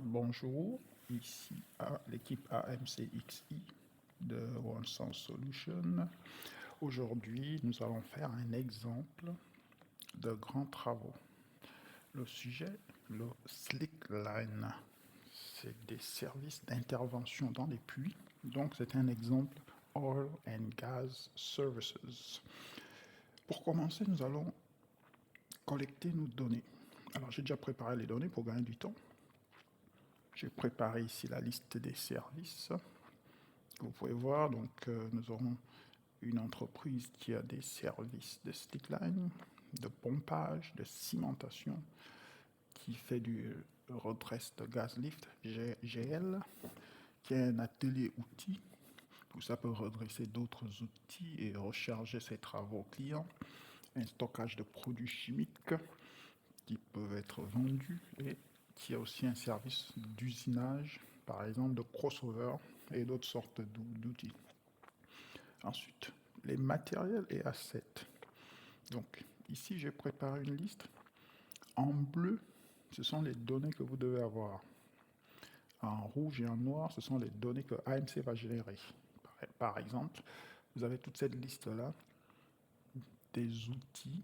Bonjour, ici à l'équipe AMCXI de OneSource Solution. Aujourd'hui, nous allons faire un exemple de grands travaux. Le sujet, le slickline, c'est des services d'intervention dans les puits. Donc, c'est un exemple Oil and Gas Services. Pour commencer, nous allons collecter nos données. Alors, j'ai déjà préparé les données pour gagner du temps. J'ai préparé ici la liste des services. Vous pouvez voir, donc nous aurons une entreprise qui a des services de stickline, de pompage, de cimentation, qui fait du redress de gaz lift GL, qui a un atelier outils où ça peut redresser d'autres outils et recharger ses travaux clients, un stockage de produits chimiques qui peuvent être vendus et qui a aussi un service d'usinage, par exemple de crossover et d'autres sortes d'outils. Ensuite, les matériels et assets. Donc ici, j'ai préparé une liste. En bleu, ce sont les données que vous devez avoir. En rouge et en noir, ce sont les données que AMC va générer. Par exemple, vous avez toute cette liste-là des outils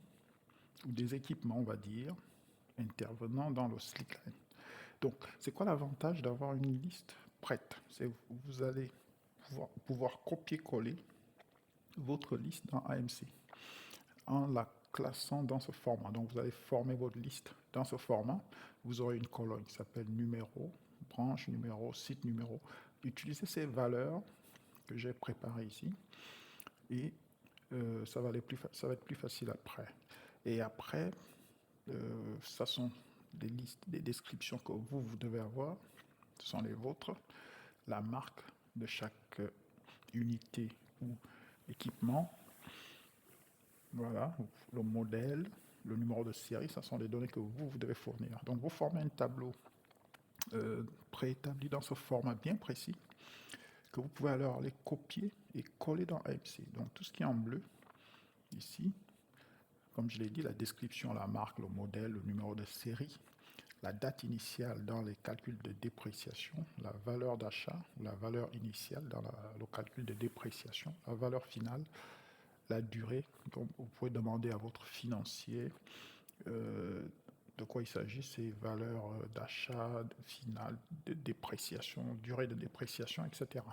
ou des équipements, on va dire, intervenant dans le slickline. Donc, c'est quoi l'avantage d'avoir une liste prête? C'est vous allez pouvoir copier-coller votre liste dans AMC en la classant dans ce format. Donc, vous allez former votre liste dans ce format. Vous aurez une colonne qui s'appelle numéro, branche numéro, site numéro. Utilisez ces valeurs que j'ai préparées ici et ça va être plus facile après. Et après, ça sont des listes, des descriptions que vous devez avoir. Ce sont les vôtres. La marque de chaque unité ou équipement. Voilà, le modèle, le numéro de série, ce sont les données que vous devez fournir. Donc, vous formez un tableau préétabli dans ce format bien précis que vous pouvez alors les copier et coller dans AMC. Donc, tout ce qui est en bleu, ici, comme je l'ai dit, la description, la marque, le modèle, le numéro de série, la date initiale dans les calculs de dépréciation, la valeur d'achat, la valeur initiale dans le calcul de dépréciation, la valeur finale, la durée. Donc, vous pouvez demander à votre financier de quoi il s'agit, c'est valeurs d'achat finale, de dépréciation, durée de dépréciation, etc.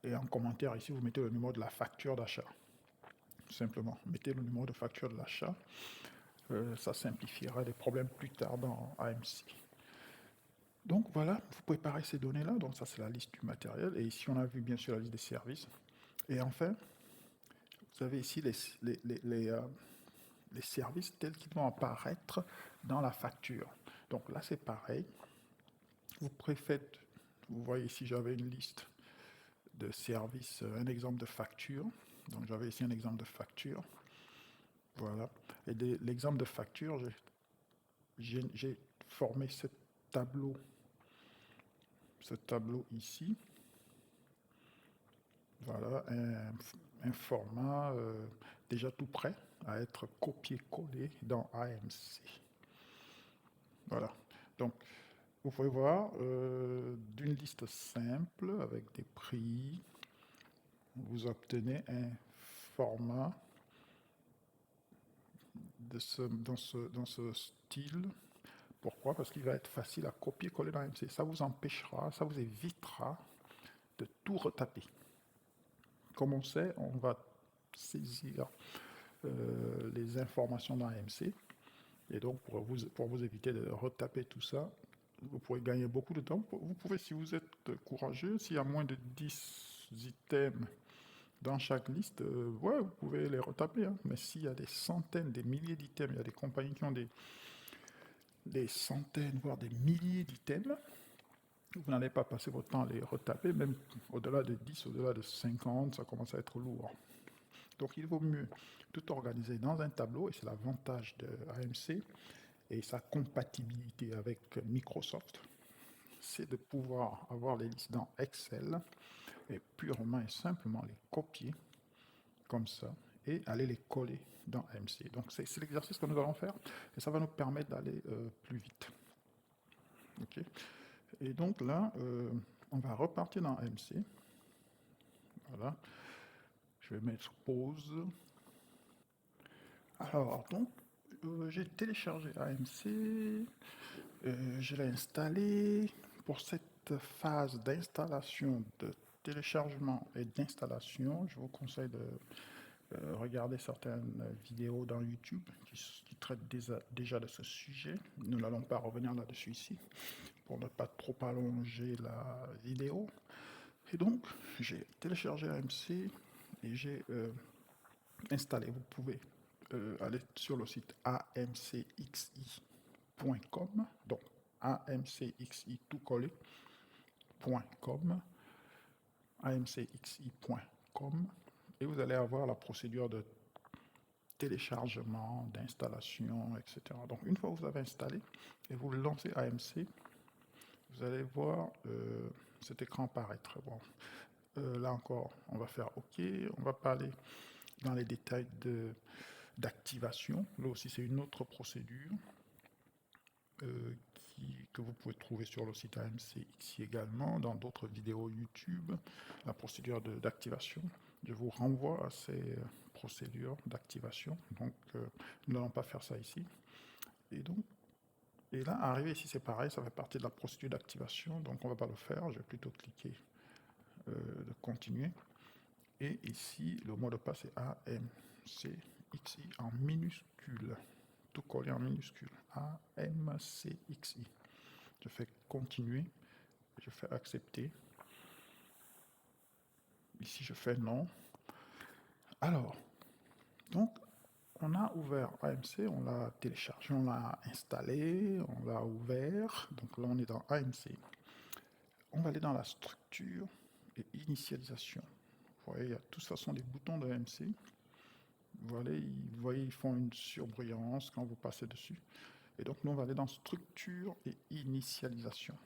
Et en commentaire ici, vous mettez le numéro de la facture d'achat. Simplement, mettez le numéro de facture de l'achat. Ça simplifiera les problèmes plus tard dans AMC. Donc voilà, vous préparez ces données-là. Donc ça, c'est la liste du matériel. Et ici, on a vu bien sûr la liste des services. Et enfin, vous avez ici les services tels qu'ils vont apparaître dans la facture. Donc là, c'est pareil. Vous voyez ici, j'avais une liste de services, un exemple de facture. Donc j'avais ici un exemple de facture. Voilà. Et l'exemple de facture, j'ai formé ce tableau ici. Voilà, un format déjà tout prêt à être copié-collé dans AMC. Voilà. Donc, vous pouvez voir d'une liste simple avec des prix, vous obtenez un format dans ce style. Pourquoi? Parce qu'il va être facile à copier-coller dans AMC. Ça vous empêchera, ça vous évitera de tout retaper. Comme on sait, on va saisir les informations dans AMC. Et donc, pour vous éviter de retaper tout ça, vous pourrez gagner beaucoup de temps. Vous pouvez, si vous êtes courageux, s'il y a moins de 10 items dans chaque liste, ouais, vous pouvez les retaper. Hein. Mais s'il y a des centaines, des milliers d'items, il y a des compagnies qui ont des centaines, voire des milliers d'items, vous n'allez pas passer votre temps à les retaper, même au-delà de 10, au-delà de 50, ça commence à être lourd. Donc il vaut mieux tout organiser dans un tableau, et c'est l'avantage de AMC et sa compatibilité avec Microsoft, c'est de pouvoir avoir les listes dans Excel et purement et simplement les copier comme ça et aller les coller dans AMC. Donc c'est l'exercice que nous allons faire et ça va nous permettre d'aller plus vite. Okay. Et donc là, on va repartir dans AMC. Voilà. Je vais mettre pause. Alors, donc, j'ai téléchargé AMC. Je l'ai installé. Pour cette phase d'installation, de téléchargement et d'installation, je vous conseille de regarder certaines vidéos dans YouTube qui traitent déjà de ce sujet. Nous n'allons pas revenir là-dessus ici pour ne pas trop allonger la vidéo. Et donc, j'ai téléchargé AMC et j'ai installé. Vous pouvez aller sur le site amcxi.com, donc amcxi tout collé.com, amcxi.com, et vous allez avoir la procédure de téléchargement, d'installation, etc. Donc une fois que vous avez installé et vous lancez AMC, vous allez voir cet écran apparaître. Bon, là encore, on va faire OK. On va pas aller dans les détails d'activation. Là aussi, c'est une autre procédure que vous pouvez trouver sur le site AMC ici également, dans d'autres vidéos YouTube, la procédure d'activation. Je vous renvoie à ces procédures d'activation. Donc, nous n'allons pas faire ça ici. Et là, arrivé ici, c'est pareil, ça fait partie de la procédure d'activation, donc on ne va pas le faire. Je vais plutôt cliquer de continuer. Et ici, le mot de passe est AMCXI en minuscule, tout collé en minuscule. AMCXI. Je fais continuer, je fais accepter. Ici, je fais non. Alors, donc, on a ouvert AMC, on l'a téléchargé, on l'a installé, on l'a ouvert. Donc là, on est dans AMC. On va aller dans la structure et initialisation. Vous voyez, il y a de toute façon des boutons de AMC. Vous voyez, ils font une surbrillance quand vous passez dessus. Et donc, nous, on va aller dans structure et initialisation.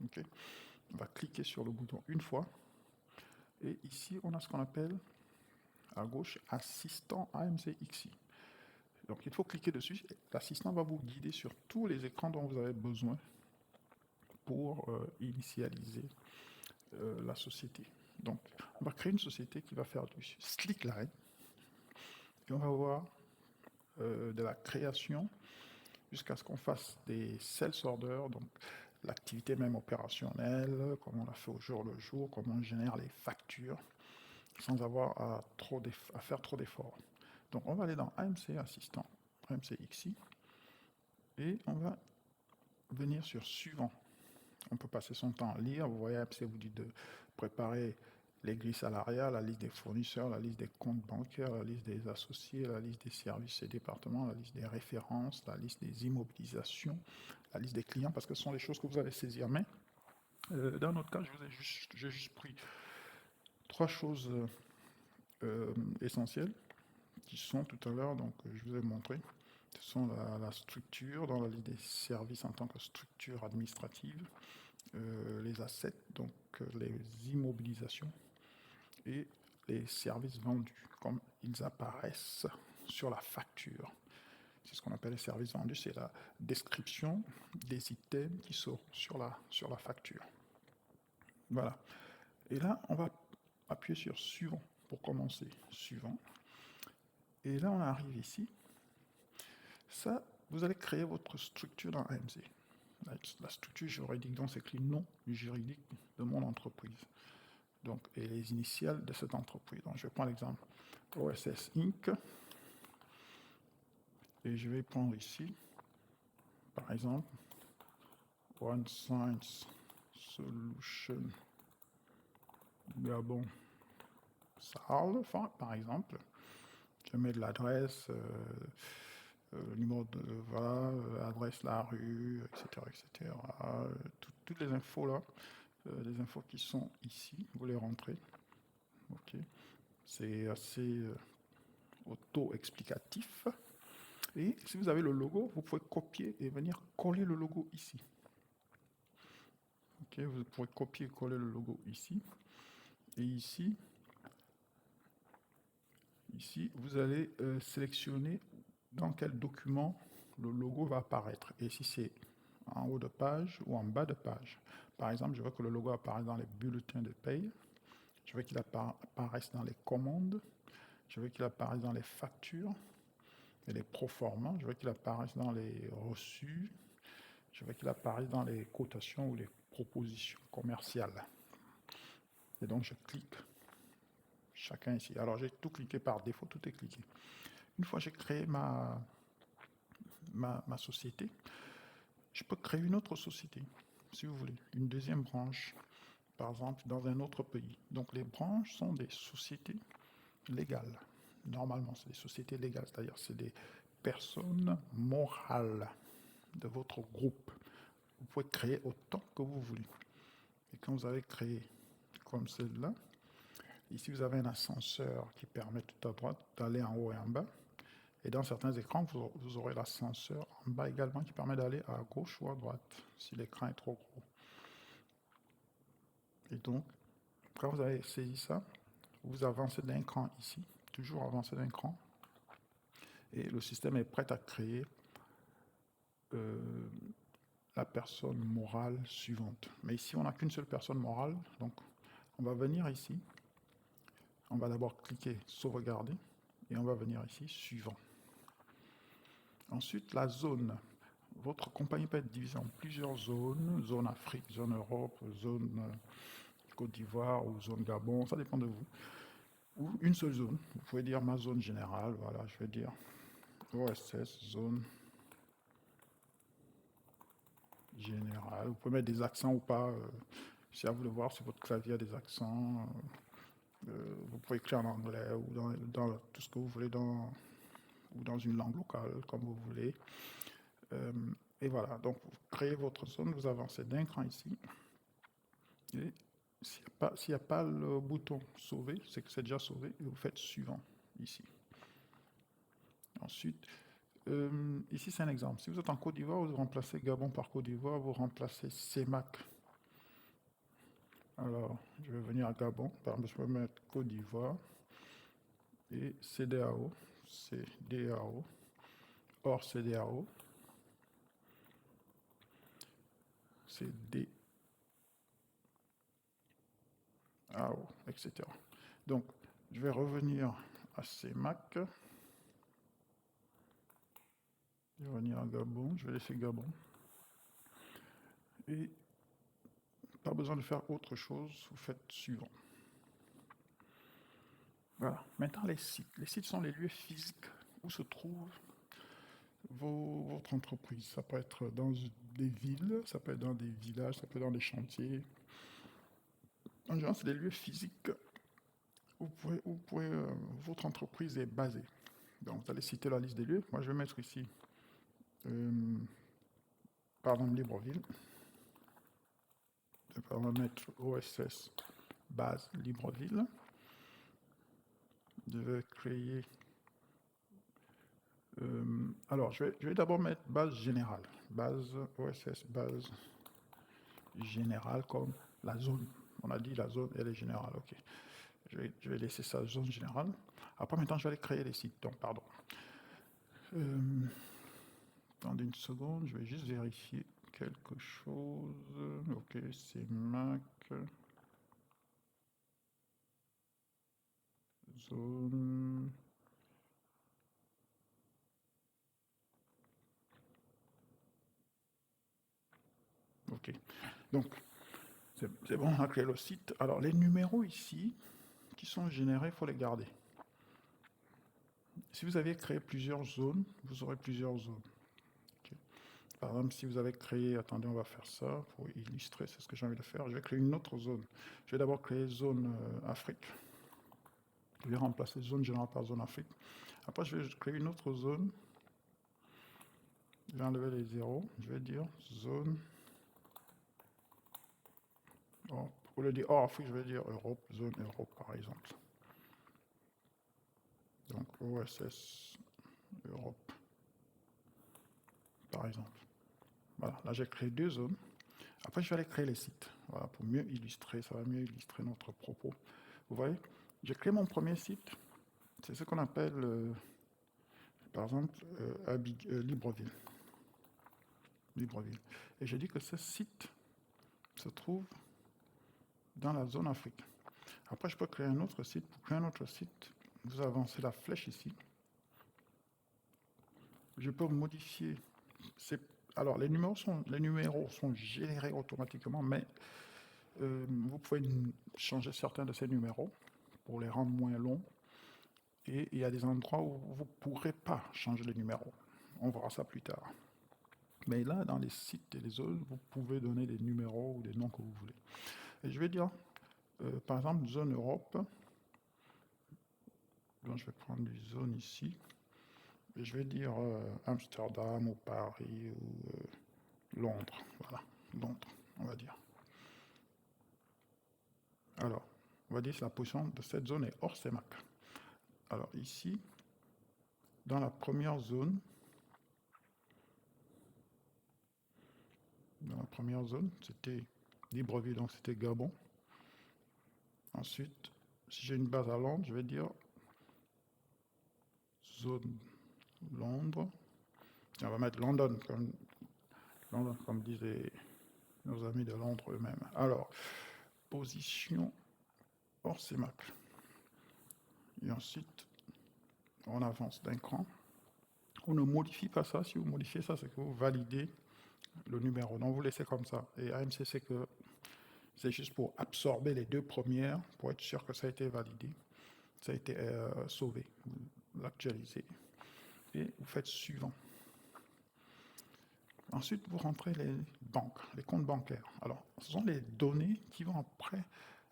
Okay. On va cliquer sur le bouton une fois. Et ici, on a ce qu'on appelle, à gauche, assistant AMCXI. Donc, il faut cliquer dessus. L'assistant va vous guider sur tous les écrans dont vous avez besoin pour initialiser la société. Donc, on va créer une société qui va faire du Slickline. Et on va voir de la création jusqu'à ce qu'on fasse des sales orders, donc l'activité même opérationnelle, comme on l'a fait au jour le jour, comment on génère les factures, sans avoir à faire trop d'efforts. Donc on va aller dans AMC Assistant, AMC XI, et on va venir sur Suivant. On peut passer son temps à lire. Vous voyez, AMC vous dit de préparer les grilles salariales, la liste des fournisseurs, la liste des comptes bancaires, la liste des associés, la liste des services et départements, la liste des références, la liste des immobilisations, la liste des clients, parce que ce sont des choses que vous allez saisir. Mais dans notre cas, j'ai juste pris trois choses essentielles qui sont tout à l'heure, donc je vous ai montré. Ce sont la structure dans la liste des services en tant que structure administrative, les assets, donc les immobilisations, et les services vendus, comme ils apparaissent sur la facture. C'est ce qu'on appelle les services vendus, c'est la description des items qui sont sur la facture. Voilà. Et là, on va appuyer sur Suivant pour commencer. Suivant. Et là, on arrive ici. Ça, vous allez créer votre structure dans AMC. La structure juridique, donc c'est écrit nom juridique de mon entreprise. Donc, et les initiales de cette entreprise. Donc, je prends l'exemple OSS Inc. Et je vais prendre ici, par exemple, One Science Solution Gabon Sarl, par exemple. Je mets de l'adresse, le numéro de voilà, adresse, la rue, etc., etc. Toutes les infos là, les infos qui sont ici, vous les rentrez. Ok. C'est assez auto-explicatif. Et si vous avez le logo, vous pouvez copier et venir coller le logo ici. Ok, vous pouvez copier et coller le logo ici. Et ici, vous allez sélectionner dans quel document le logo va apparaître. Et si c'est en haut de page ou en bas de page. par exemple, je veux que le logo apparaisse dans les bulletins de paye. Je veux qu'il apparaisse dans les commandes. Je veux qu'il apparaisse dans les factures et les proformas. Je veux qu'il apparaisse dans les reçus. Je veux qu'il apparaisse dans les cotations ou les propositions commerciales. Et donc, je clique chacun ici. Alors, j'ai tout cliqué par défaut, tout est cliqué. Une fois que j'ai créé ma société, je peux créer une autre société, si vous voulez, une deuxième branche, par exemple, dans un autre pays. Donc, les branches sont des sociétés légales. Normalement, c'est des sociétés légales, c'est-à-dire c'est des personnes morales de votre groupe. Vous pouvez créer autant que vous voulez. Et quand vous avez créé comme celle-là, ici vous avez un ascenseur qui permet tout à droite d'aller en haut et en bas. Et dans certains écrans, vous aurez l'ascenseur en bas également qui permet d'aller à gauche ou à droite si l'écran est trop gros. Et donc, quand vous avez saisi ça, vous avancez d'un cran ici, toujours avancer d'un cran, et le système est prêt à créer la personne morale suivante. Mais ici, on n'a qu'une seule personne morale, donc on va venir ici, on va d'abord cliquer sauvegarder, et on va venir ici suivant. Ensuite, la zone. Votre compagnie peut être divisée en plusieurs zones, zone Afrique, zone Europe, zone Côte d'Ivoire ou zone Gabon, ça dépend de vous. Ou une seule zone. Vous pouvez dire ma zone générale, voilà, je vais dire OSS, zone générale. Vous pouvez mettre des accents ou pas, c'est à vous de voir si votre clavier a des accents. Vous pouvez écrire en anglais ou dans tout ce que vous voulez, ou dans une langue locale, comme vous voulez. Et voilà, donc vous créez votre zone, vous avancez d'un cran ici. Et s'il n'y a pas le bouton sauver, c'est que c'est déjà sauvé, et vous faites suivant ici. Ensuite, ici c'est un exemple. Si vous êtes en Côte d'Ivoire, vous remplacez Gabon par Côte d'Ivoire, vous remplacez CEMAC. Alors, je vais venir à Gabon, par exemple, je peux mettre Côte d'Ivoire et CEDEAO, hors CEDEAO, CEDEAO, etc. Donc, je vais revenir à CEMAC. Je vais venir à Gabon, je vais laisser Gabon. Et pas besoin de faire autre chose, vous faites suivant. Voilà. Maintenant, les sites. Les sites sont les lieux physiques où se trouve votre entreprise. Ça peut être dans des villes, ça peut être dans des villages, ça peut être dans des chantiers. En général, c'est des lieux physiques où votre entreprise est basée. Donc, vous allez citer la liste des lieux. Moi, je vais mettre ici, par exemple, Libreville. Je vais mettre OSS base Libreville. Je vais créer... alors, je vais d'abord mettre base générale. Base OSS, base générale comme la zone. On a dit la zone, elle est générale, ok. Je vais laisser ça zone générale. Après, maintenant, je vais aller créer les sites. Donc, pardon. Attendez une seconde, je vais juste vérifier quelque chose. Ok, c'est Mac. Zone. Ok. Donc, c'est bon, on a créé le site. Alors, les numéros ici, qui sont générés, il faut les garder. Si vous aviez créé plusieurs zones, vous aurez plusieurs zones. Okay. Par exemple, si vous avez créé, attendez, on va faire ça pour illustrer, c'est ce que j'ai envie de faire. Je vais créer une autre zone. Je vais d'abord créer zone Afrique. Je vais remplacer zone générale par zone Afrique. Après, je vais créer une autre zone. Je vais enlever les zéros. Je vais dire zone. Oh, au lieu de dire hors Afrique, je vais dire Europe, zone Europe par exemple. Donc OSS Europe par exemple. Voilà, là j'ai créé deux zones. Après, je vais aller créer les sites. Voilà, pour mieux illustrer, ça va mieux illustrer notre propos. Vous voyez, j'ai créé mon premier site. C'est ce qu'on appelle, par exemple, Libreville. Libreville. Et j'ai dit que ce site se trouve dans la zone Afrique. Après, je peux créer un autre site. Pour créer un autre site, vous avancez la flèche ici. Je peux modifier. Alors, les numéros sont générés automatiquement, mais vous pouvez changer certains de ces numéros pour les rendre moins longs. Et il y a des endroits où vous ne pourrez pas changer les numéros. On verra ça plus tard. Mais là, dans les sites et les zones, vous pouvez donner des numéros ou des noms que vous voulez. Et je vais dire, par exemple, zone Europe. Donc, je vais prendre une zone ici. Et je vais dire Amsterdam ou Paris ou Londres. Voilà, Londres, on va dire. Alors, on va dire que la position de cette zone est hors CEMAC. Alors ici, dans la première zone, c'était Libreville, donc c'était Gabon. Ensuite, si j'ai une base à Londres, je vais dire zone Londres. On va mettre London, comme disaient nos amis de Londres eux-mêmes. Alors, position hors CEMAC. Et ensuite, on avance d'un cran. On ne modifie pas ça. Si vous modifiez ça, c'est que vous validez le numéro. Donc, vous laissez comme ça. Et AMC, c'est que c'est juste pour absorber les deux premières, pour être sûr que ça a été validé, ça a été sauvé. Vous l'actualisez. Et vous faites suivant. Ensuite, vous rentrez les banques, les comptes bancaires. Alors, ce sont les données qui vont après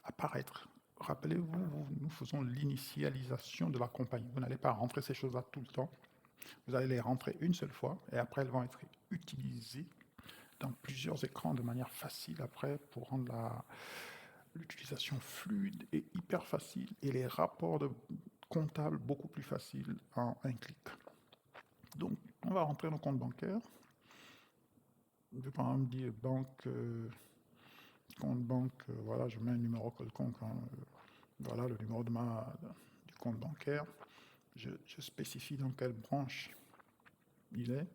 apparaître. Rappelez-vous, nous faisons l'initialisation de la compagnie. Vous n'allez pas rentrer ces choses-là tout le temps. Vous allez les rentrer une seule fois et après, elles vont être utilisées dans plusieurs écrans de manière facile après pour rendre l'utilisation fluide et hyper facile et les rapports comptables beaucoup plus faciles en un clic. Donc, on va rentrer nos comptes bancaires. Je vais par exemple dire banque, compte banque, voilà, je mets un numéro quelconque. Voilà le numéro du compte bancaire. Je spécifie dans quelle branche il est.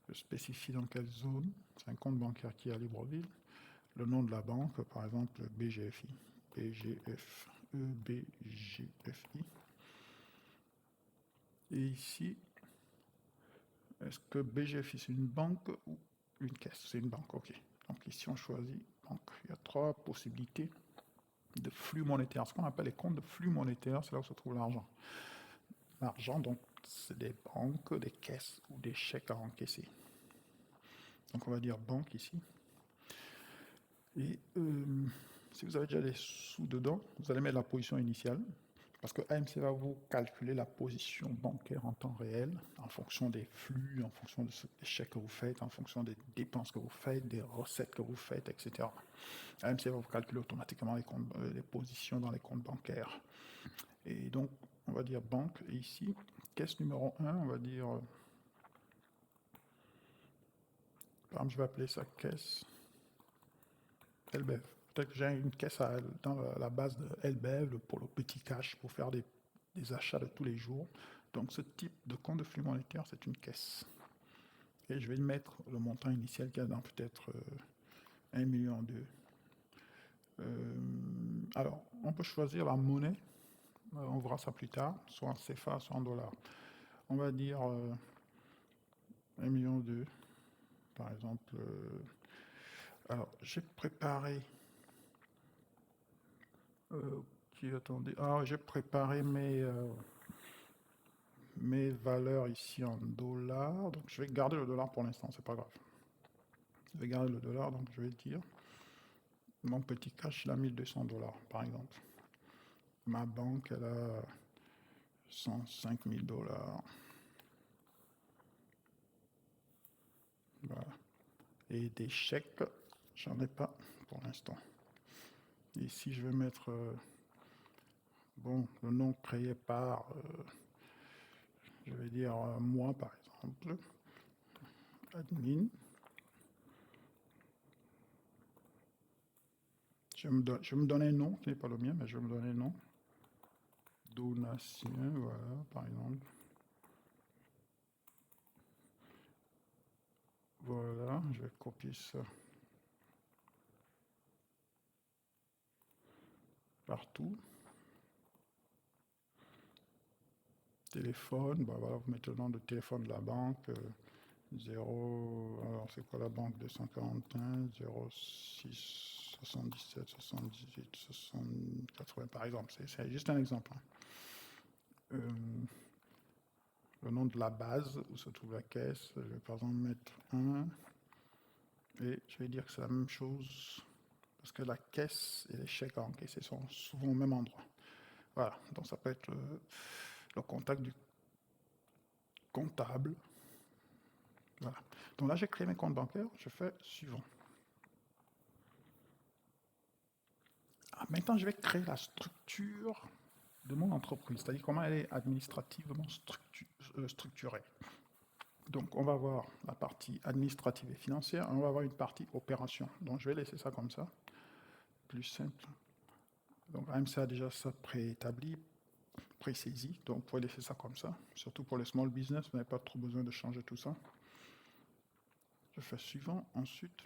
Je spécifie dans quelle zone. C'est un compte bancaire qui est à Libreville. Le nom de la banque, par exemple, BGFI. BGFI. Et ici, est-ce que BGFI c'est une banque ou une caisse? C'est une banque, ok. Donc ici on choisit banque. Il y a trois possibilités de flux monétaire. Ce qu'on appelle les comptes de flux monétaire, c'est là où se trouve l'argent. L'argent, donc, c'est des banques, des caisses ou des chèques à encaisser. Donc on va dire banque ici. Et si vous avez déjà des sous dedans, vous allez mettre la position initiale. Parce que AMC va vous calculer la position bancaire en temps réel, en fonction des flux, en fonction des chèques que vous faites, en fonction des dépenses que vous faites, des recettes que vous faites, etc. AMC va vous calculer automatiquement les positions dans les comptes bancaires. Et donc, on va dire banque, et ici, caisse numéro 1, on va dire, par exemple, je vais appeler ça caisse LBEV. Peut-être que j'ai une caisse dans la base de LBEV pour le petit cash, pour faire des achats de tous les jours. Donc ce type de compte de flux monétaire, c'est une caisse. Et je vais mettre le montant initial qu'il y a dans peut-être 1,2 million. Alors, on peut choisir la monnaie. On verra ça plus tard, soit en CFA, soit en dollars. On va dire 1,2 million, par exemple. Alors, j'ai préparé... j'ai préparé mes valeurs ici en dollars. Donc, je vais garder le dollar pour l'instant, c'est pas grave. Je vais garder le dollar, donc je vais dire mon petit cash, il a 1200 $, par exemple. Ma banque, elle a 105 000 $. Voilà. Et des chèques, j'en ai pas pour l'instant. Ici, je vais mettre le nom créé par, je vais dire moi, par exemple, admin. Je vais me donner un nom, qui n'est pas le mien, mais je vais me donner un nom. Donation, voilà, par exemple. Voilà, je vais copier ça. partout. Téléphone, bah voilà, vous mettez le nom de téléphone de la banque. 0, alors c'est quoi la banque? 241, 06, 77, 78, 60, 80 par exemple. C'est juste un exemple, hein. Le nom de la base où se trouve la caisse, je vais par exemple mettre 1 et je vais dire que c'est la même chose parce que la caisse et les chèques à encaisser sont souvent au même endroit. Voilà, donc ça peut être le contact du comptable. Voilà. Donc là, j'ai créé mes comptes bancaires, je fais suivant. Maintenant, je vais créer la structure de mon entreprise, c'est-à-dire comment elle est administrativement structurée. Donc, on va voir la partie administrative et financière, et on va avoir une partie opération. Donc, je vais laisser ça comme ça, plus simple. Donc, AMC a déjà ça préétabli, présaisi, donc vous pouvez laisser ça comme ça. Surtout pour les small business, vous n'avez pas trop besoin de changer tout ça. Je fais suivant. Ensuite,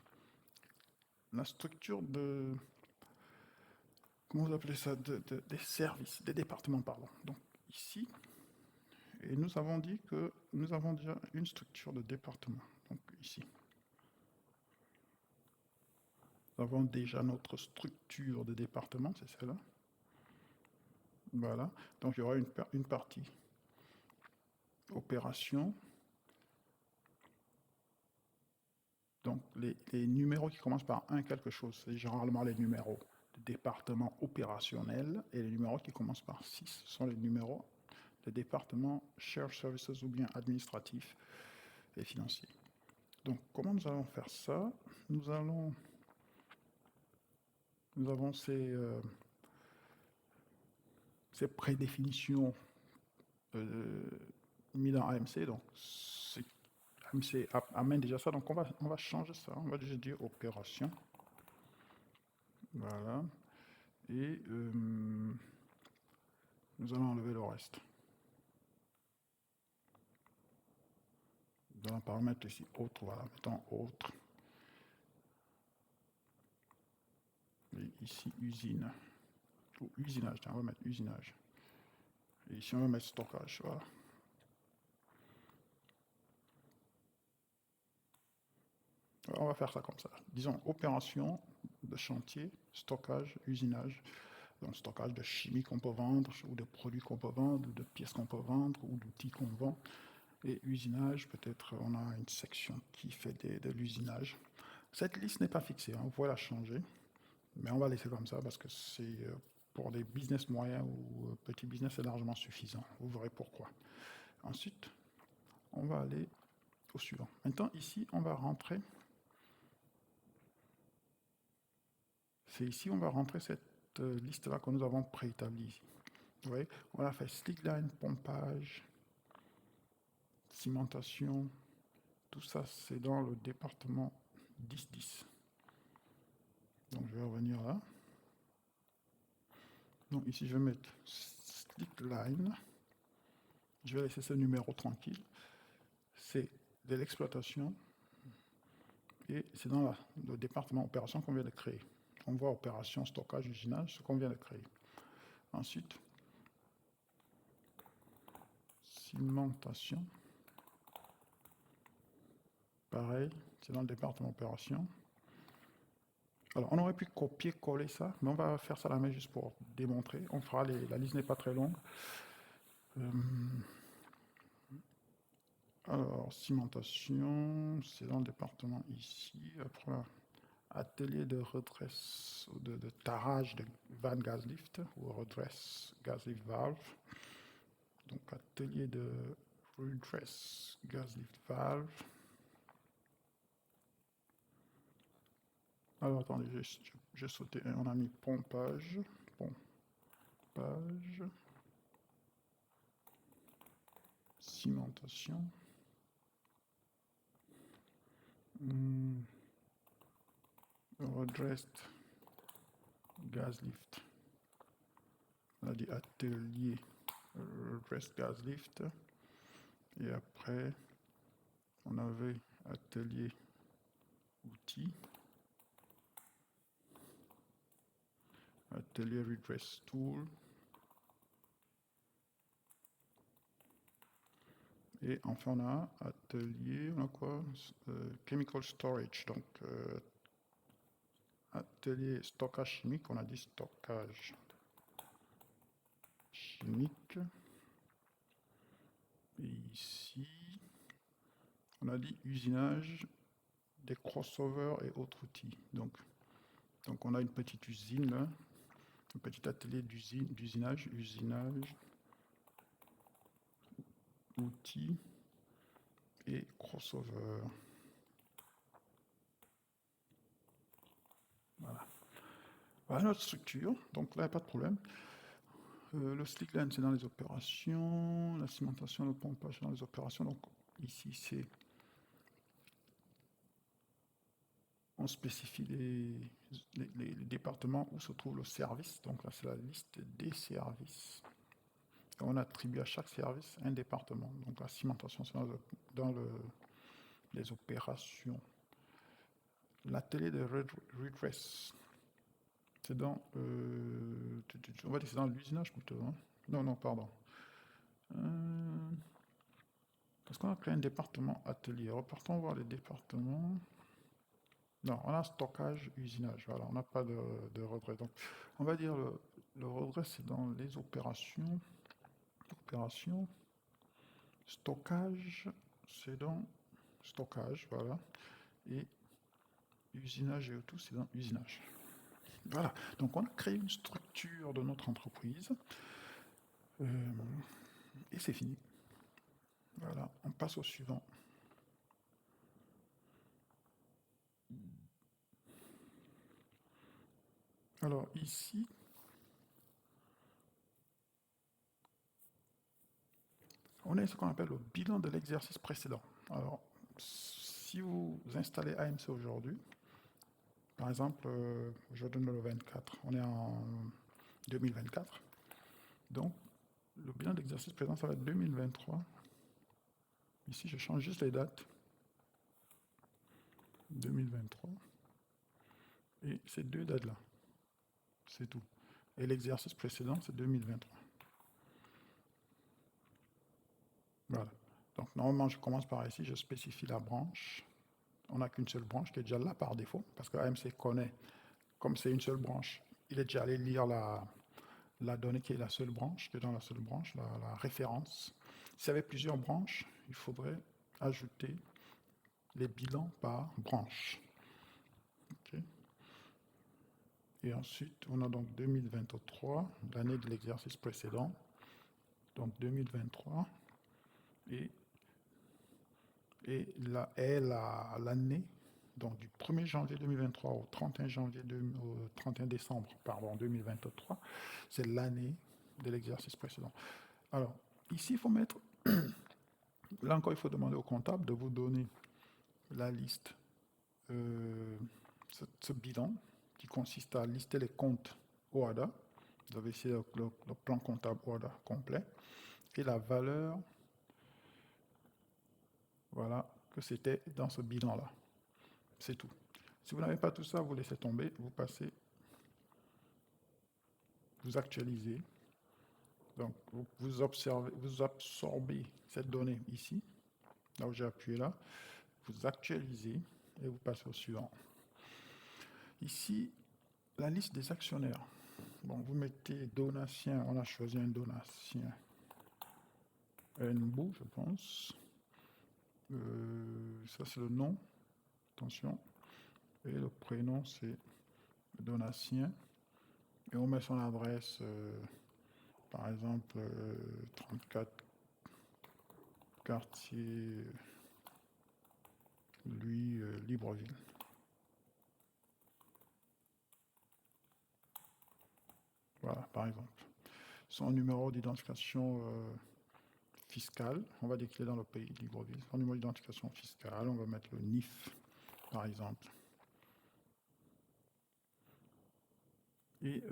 la structure de, comment vous appelez ça, des services, des départements, pardon. Donc, ici, et nous avons dit que nous avons déjà une structure de département. Donc, ici. Nous avons déjà notre structure de département, c'est celle-là. Voilà. Donc, il y aura une partie opération. Donc, les numéros qui commencent par 1 quelque chose, c'est généralement les numéros de département opérationnel, et les numéros qui commencent par 6 sont les numéros de département Shared Services ou bien administratifs et financiers. Donc, comment nous allons faire ça? Nous avons ces prédéfinitions mises dans AMC. Donc, AMC amène déjà ça. Donc, on va changer ça. On va déjà dire opération. Voilà. Et nous allons enlever le reste. Nous allons paramètre ici autre. Voilà. Mettons autre. Et ici usine. Ou usinage. Tiens, on va mettre usinage. Et ici, on va mettre stockage. Voilà. On va faire ça comme ça. Disons opération de chantier, stockage, usinage. Donc stockage de chimie qu'on peut vendre, ou de produits qu'on peut vendre, ou de pièces qu'on peut vendre, ou d'outils qu'on vend. Et usinage, peut-être on a une section qui fait de l'usinage. Cette liste n'est pas fixée, hein, vous pouvez la changer, mais on va laisser comme ça parce que c'est pour des business moyens ou petits business, c'est largement suffisant. Vous verrez pourquoi. Ensuite, on va aller au suivant. Maintenant, ici, on va rentrer. C'est ici on va rentrer cette liste-là que nous avons préétablie ici. Vous voyez, on a fait slickline, pompage, cimentation. Tout ça, c'est dans le département 10-10. Donc, je vais revenir là. Donc, ici, je vais mettre slickline. Je vais laisser ce numéro tranquille. C'est de l'exploitation. Et c'est dans le département opération qu'on vient de créer. On voit opération, stockage, usinage, ce qu'on vient de créer. Ensuite, cimentation. Pareil, c'est dans le département opération. Alors, on aurait pu copier-coller ça, mais on va faire ça à la main juste pour démontrer. On fera la liste n'est pas très longue. Alors, cimentation, c'est dans le département ici. Après, atelier de redresse, de tarage de van gas lift, ou redresse gas lift valve. Donc, atelier de redress gas lift valve. Alors, attendez, j'ai sauté, on a mis pompage, cimentation, redressed gas lift, on a dit atelier redressed gas lift, et après, on avait atelier outils, atelier redress tool. Et enfin, on a atelier, on a quoi? Chemical storage, donc atelier stockage chimique, on a dit stockage chimique. Et ici, on a dit usinage des crossovers et autres outils. Donc on a une petite usine là, un petit atelier d'usinage, outils et crossover. Voilà. Voilà notre structure, donc là, il n'y a pas de problème. Le slickline, c'est dans les opérations. La cimentation, le pompage, c'est dans les opérations. Donc ici, c'est... On spécifie les départements où se trouve le service. Donc là, c'est la liste des services. Et on attribue à chaque service un département. Donc la cimentation, c'est dans les opérations. L'atelier de redress, c'est dans... on va dire que c'est dans l'usinage plutôt. Hein. Non, pardon. Parce qu'on a créé un département atelier. Repartons voir les départements. Non, on a stockage, usinage. Voilà, on n'a pas de redress. Donc, on va dire le redress, c'est dans les opérations. Stockage, c'est dans stockage, voilà. Et usinage et tout, c'est dans usinage. Voilà, donc on a créé une structure de notre entreprise. Et c'est fini. Voilà, on passe au suivant. Alors ici, on a ce qu'on appelle le bilan de l'exercice précédent. Alors, si vous installez AMC aujourd'hui, par exemple, je donne le 24, on est en 2024, donc le bilan d'exercice précédent, ça va être 2023. Ici, je change juste les dates. 2023. Et ces deux dates-là. C'est tout. Et l'exercice précédent, c'est 2023. Voilà. Donc, normalement, je commence par ici, je spécifie la branche. On n'a qu'une seule branche qui est déjà là par défaut, parce que AMC connaît, comme c'est une seule branche, il est déjà allé lire la donnée qui est la seule branche, qui est dans la seule branche, la référence. S'il y avait plusieurs branches, il faudrait ajouter les bilans par branche. Okay. Et ensuite, on a donc 2023, l'année de l'exercice précédent. Donc 2023. Et l'année, donc du 1er janvier 2023 au 31 décembre 2023, c'est l'année de l'exercice précédent. Alors, ici, il faut mettre, là encore, il faut demander au comptable de vous donner la liste, ce bilan qui consiste à lister les comptes OADA. Vous avez ici le plan comptable OADA complet et la valeur, voilà, que c'était dans ce bilan-là. C'est tout. Si vous n'avez pas tout ça, vous laissez tomber, vous passez, vous actualisez. Donc, vous absorbez cette donnée ici, là où j'ai appuyé là, vous actualisez et vous passez au suivant. Ici, la liste des actionnaires. Bon, vous mettez donatien, on a choisi un donatien. NBO, je pense. Ça, c'est le nom. Attention. Et le prénom, c'est donatien. Et on met son adresse, par exemple, 34 quartier Libreville. Voilà, par exemple. Son numéro d'identification fiscale, on va dire qu'il est dans le pays de Libreville. Son numéro d'identification fiscale, on va mettre le NIF, par exemple. Et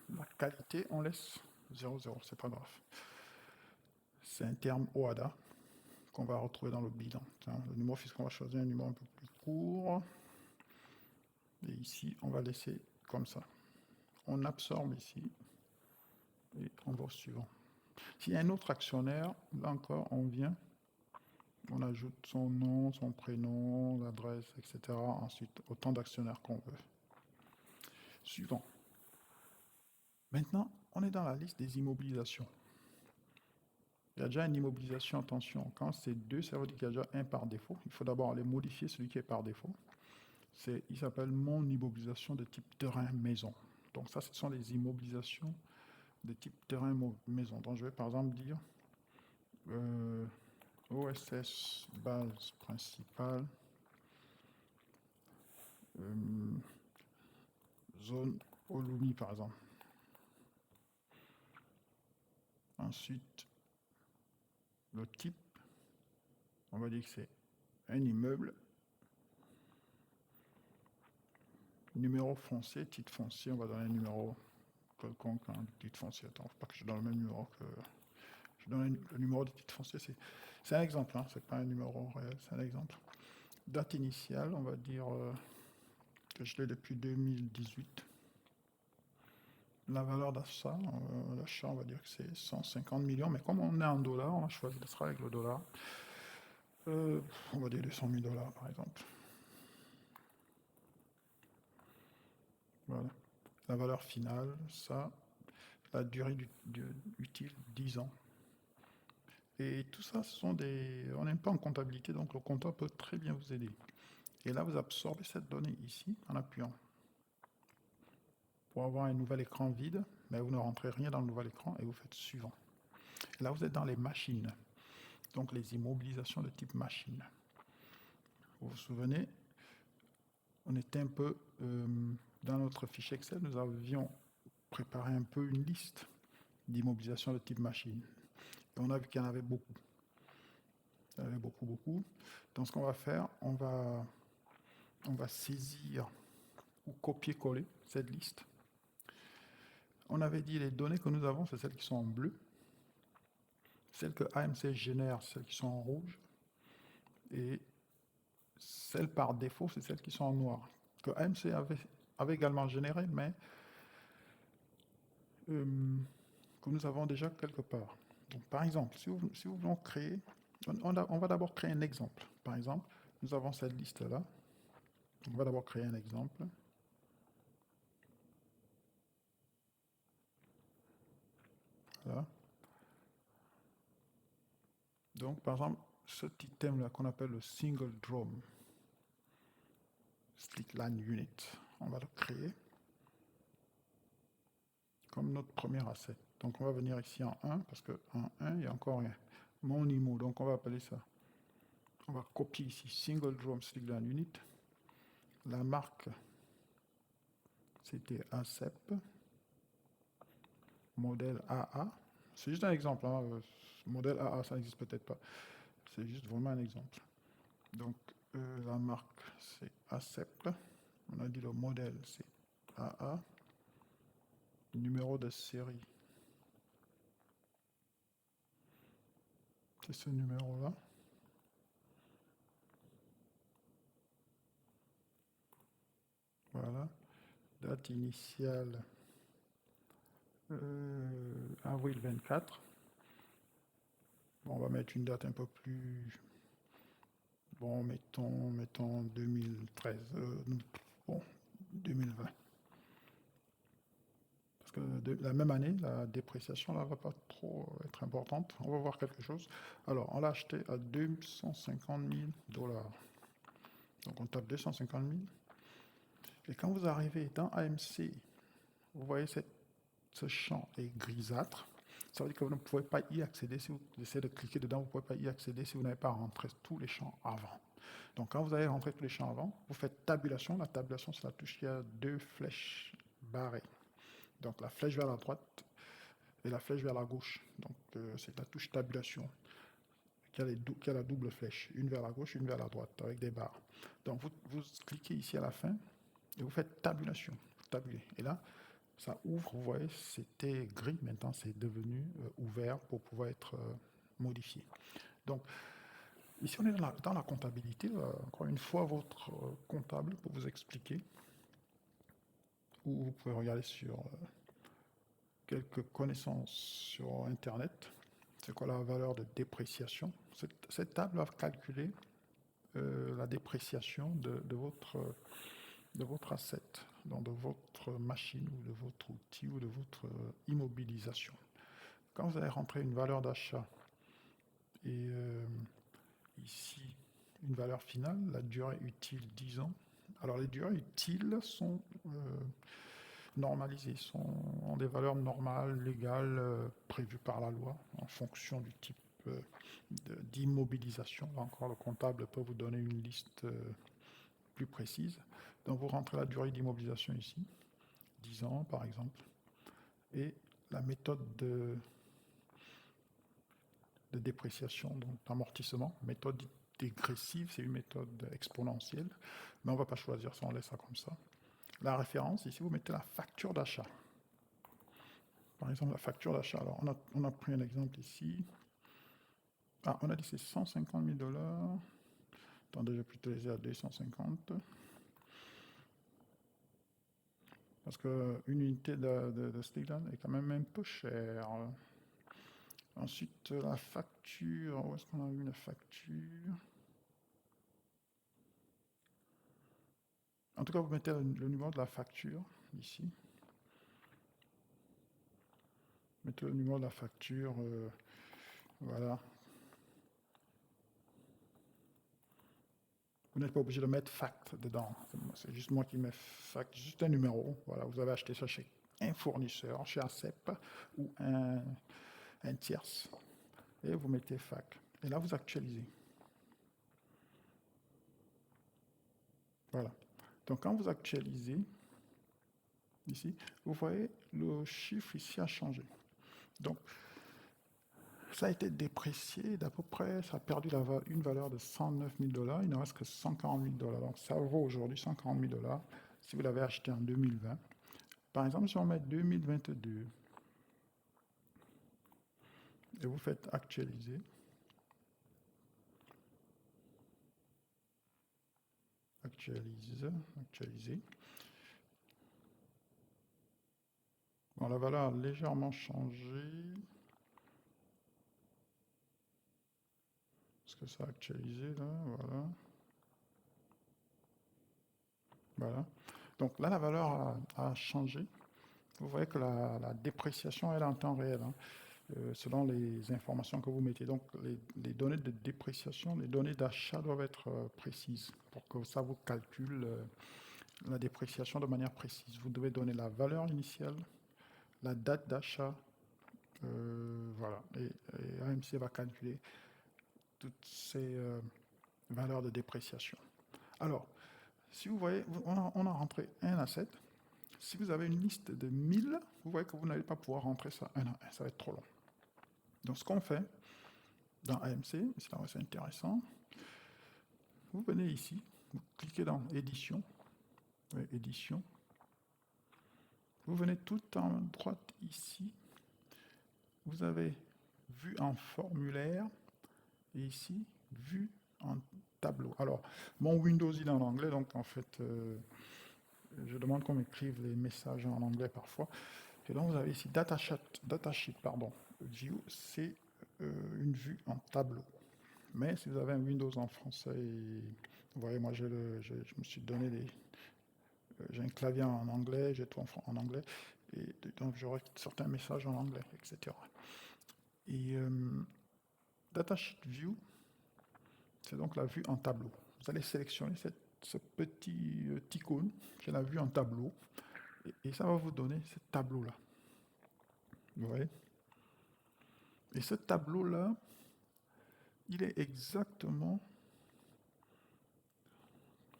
la qualité, on laisse 00, c'est pas grave. C'est un terme OADA qu'on va retrouver dans le bilan. Le numéro fiscal, on va choisir un numéro un peu plus court. Et ici, on va laisser comme ça. on absorbe ici et on va au suivant. S'il y a un autre actionnaire, là encore, on vient, on ajoute son nom, son prénom, l'adresse, etc. Ensuite, autant d'actionnaires qu'on veut. Suivant. Maintenant, on est dans la liste des immobilisations. Il y a déjà une immobilisation, attention, quand c'est 2, ça veut dire qu'il y a déjà un par défaut. Il faut d'abord aller modifier celui qui est par défaut. Il s'appelle mon immobilisation de type terrain-maison. Donc ça, ce sont les immobilisations de type terrain-maison. Donc je vais par exemple dire OSS base principale, zone Olumi par exemple. Ensuite, le type, on va dire que c'est un immeuble. Numéro foncier, titre foncier, on va donner un numéro quelconque, hein, titre foncier. Attends, faut pas que je donne le même numéro que... Je donne le numéro de titre foncier, c'est un exemple, hein, c'est pas un numéro réel, c'est un exemple. Date initiale, on va dire que je l'ai depuis 2018. La valeur d'achat, on va dire que c'est 150 millions, mais comme on est en dollars, on va choisir de travailler avec le dollar. On va dire 200 000 dollars par exemple. Voilà. La valeur finale, ça, la durée utile, 10 ans. Et tout ça, ce sont des... On n'aime pas en comptabilité, donc le compteur peut très bien vous aider. Et là, vous absorbez cette donnée ici en appuyant pour avoir un nouvel écran vide, mais vous ne rentrez rien dans le nouvel écran et vous faites suivant. Et là, vous êtes dans les machines, donc les immobilisations de type machine. Vous vous souvenez, on était un peu dans notre fichier Excel, nous avions préparé un peu une liste d'immobilisation de type machine. Et on a vu qu'il y en avait beaucoup. Il y en avait beaucoup, beaucoup. Donc ce qu'on va faire, on va saisir ou copier-coller cette liste. On avait dit les données que nous avons, c'est celles qui sont en bleu. Celles que AMC génère, c'est celles qui sont en rouge. Et celles par défaut, c'est celles qui sont en noir. Que AMC avait également généré, mais que nous avons déjà quelque part. Donc, par exemple, si vous voulons créer, on va d'abord créer un exemple. Par exemple, nous avons cette liste-là. On va d'abord créer un exemple. Voilà. Donc, par exemple, ce petit thème-là qu'on appelle le Single Drum Slickline Unit, on va le créer comme notre premier asset. Donc, on va venir ici en 1, parce qu'en 1, il y a encore rien. Mon IMO, donc on va appeler ça. On va copier ici Single Drum Slickline Unit. La marque, c'était ACEP. Modèle AA. C'est juste un exemple. Hein. Modèle AA, ça n'existe peut-être pas. C'est juste vraiment un exemple. Donc, la marque, c'est ACEP. On a dit le modèle, c'est AA. Numéro de série, c'est ce numéro-là. Voilà. Date initiale, avril 24. Bon, on va mettre une date un peu plus... Bon, mettons 2013. Bon, 2020. Parce que la même année, la dépréciation là va pas trop être importante. On va voir quelque chose. Alors, on l'a acheté à 250 000 dollars. Donc, on tape 250 000. Et quand vous arrivez dans AMC, vous voyez ce champ est grisâtre. Ça veut dire que vous ne pouvez pas y accéder. Si vous essayez de cliquer dedans, vous ne pouvez pas y accéder si vous n'avez pas rentré tous les champs avant. Donc, quand vous avez rentré tous les champs avant, vous faites tabulation. La tabulation, c'est la touche qui a 2 flèches barrées. Donc, la flèche vers la droite et la flèche vers la gauche. Donc, c'est la touche tabulation qui a la double flèche, une vers la gauche, une vers la droite, avec des barres. Donc, vous cliquez ici à la fin et vous faites tabulation. Vous tabulez. Et là, ça ouvre, vous voyez, c'était gris, maintenant c'est devenu ouvert pour pouvoir être modifié. Donc, ici on est dans la comptabilité, encore une fois, votre comptable pour vous expliquer ou vous pouvez regarder sur quelques connaissances sur Internet. C'est quoi la valeur de dépréciation? Cette table va calculer la dépréciation de votre asset, donc de votre machine ou de votre outil ou de votre immobilisation. Quand vous allez rentrer une valeur d'achat et ici une valeur finale, la durée utile 10 ans. Alors les durées utiles sont normalisées, ont des valeurs normales, légales, prévues par la loi en fonction du type d'immobilisation. Là encore, le comptable peut vous donner une liste plus précise. Donc vous rentrez la durée d'immobilisation ici, 10 ans par exemple, et la méthode de dépréciation, donc d'amortissement, méthode dégressive, c'est une méthode exponentielle, mais on ne va pas choisir ça, on laisse ça comme ça. La référence, ici vous mettez la facture d'achat. Par exemple, la facture d'achat, alors on a pris un exemple ici. Ah, on a dit c'est 150 000 $. Attendez, je vais plutôt les à 250. Parce qu'une unité de Stigland est quand même un peu chère. Ensuite, la facture, où est-ce qu'on a eu la facture? En tout cas, vous mettez le numéro de la facture, ici. Mettez le numéro de la facture, voilà. Vous n'êtes pas obligé de mettre fact dedans. C'est juste moi qui mets fact, juste un numéro. Voilà, vous avez acheté ça chez un fournisseur, chez ACEP ou un tierce. Et vous mettez fact. Et là, vous actualisez. Voilà. Donc, quand vous actualisez, ici, vous voyez, le chiffre ici a changé. Donc, ça a été déprécié d'à peu près, ça a perdu une valeur de 109 000 $, il ne reste que 140 000 $. Donc, ça vaut aujourd'hui 140 000 $ si vous l'avez acheté en 2020. Par exemple, si on met 2022 et vous faites actualiser, actualiser. Bon, la valeur a légèrement changé. Est-ce que ça a actualisé là? Voilà. Voilà. Donc là, la valeur a changé. Vous voyez que la dépréciation elle est en temps réel, hein, selon les informations que vous mettez. Donc les données de dépréciation, les données d'achat doivent être précises pour que ça vous calcule la dépréciation de manière précise. Vous devez donner la valeur initiale, la date d'achat, voilà. Et AMC va calculer toutes ces valeurs de dépréciation. Alors, si vous voyez, on a rentré un asset. Si vous avez une liste de 1000, vous voyez que vous n'allez pas pouvoir rentrer ça un à un, ça va être trop long. Donc ce qu'on fait dans AMC, c'est intéressant, vous venez ici, vous cliquez dans édition, édition, vous venez tout en droite ici, vous avez vue en formulaire, et ici, vue en tableau. Alors, mon Windows il est en anglais, donc en fait, je demande qu'on m'écrive les messages en anglais parfois. Et donc vous avez ici datasheet, view, c'est une vue en tableau. Mais si vous avez un Windows en français, vous voyez, moi je me suis donné j'ai un clavier en anglais, j'ai tout en anglais, et donc j'aurai certains messages en anglais, etc. Et datasheet view, c'est donc la vue en tableau. Vous allez sélectionner ce petit icône qui est la vue en tableau, et ça va vous donner ce tableau-là. Vous voyez? Et ce tableau-là, il est exactement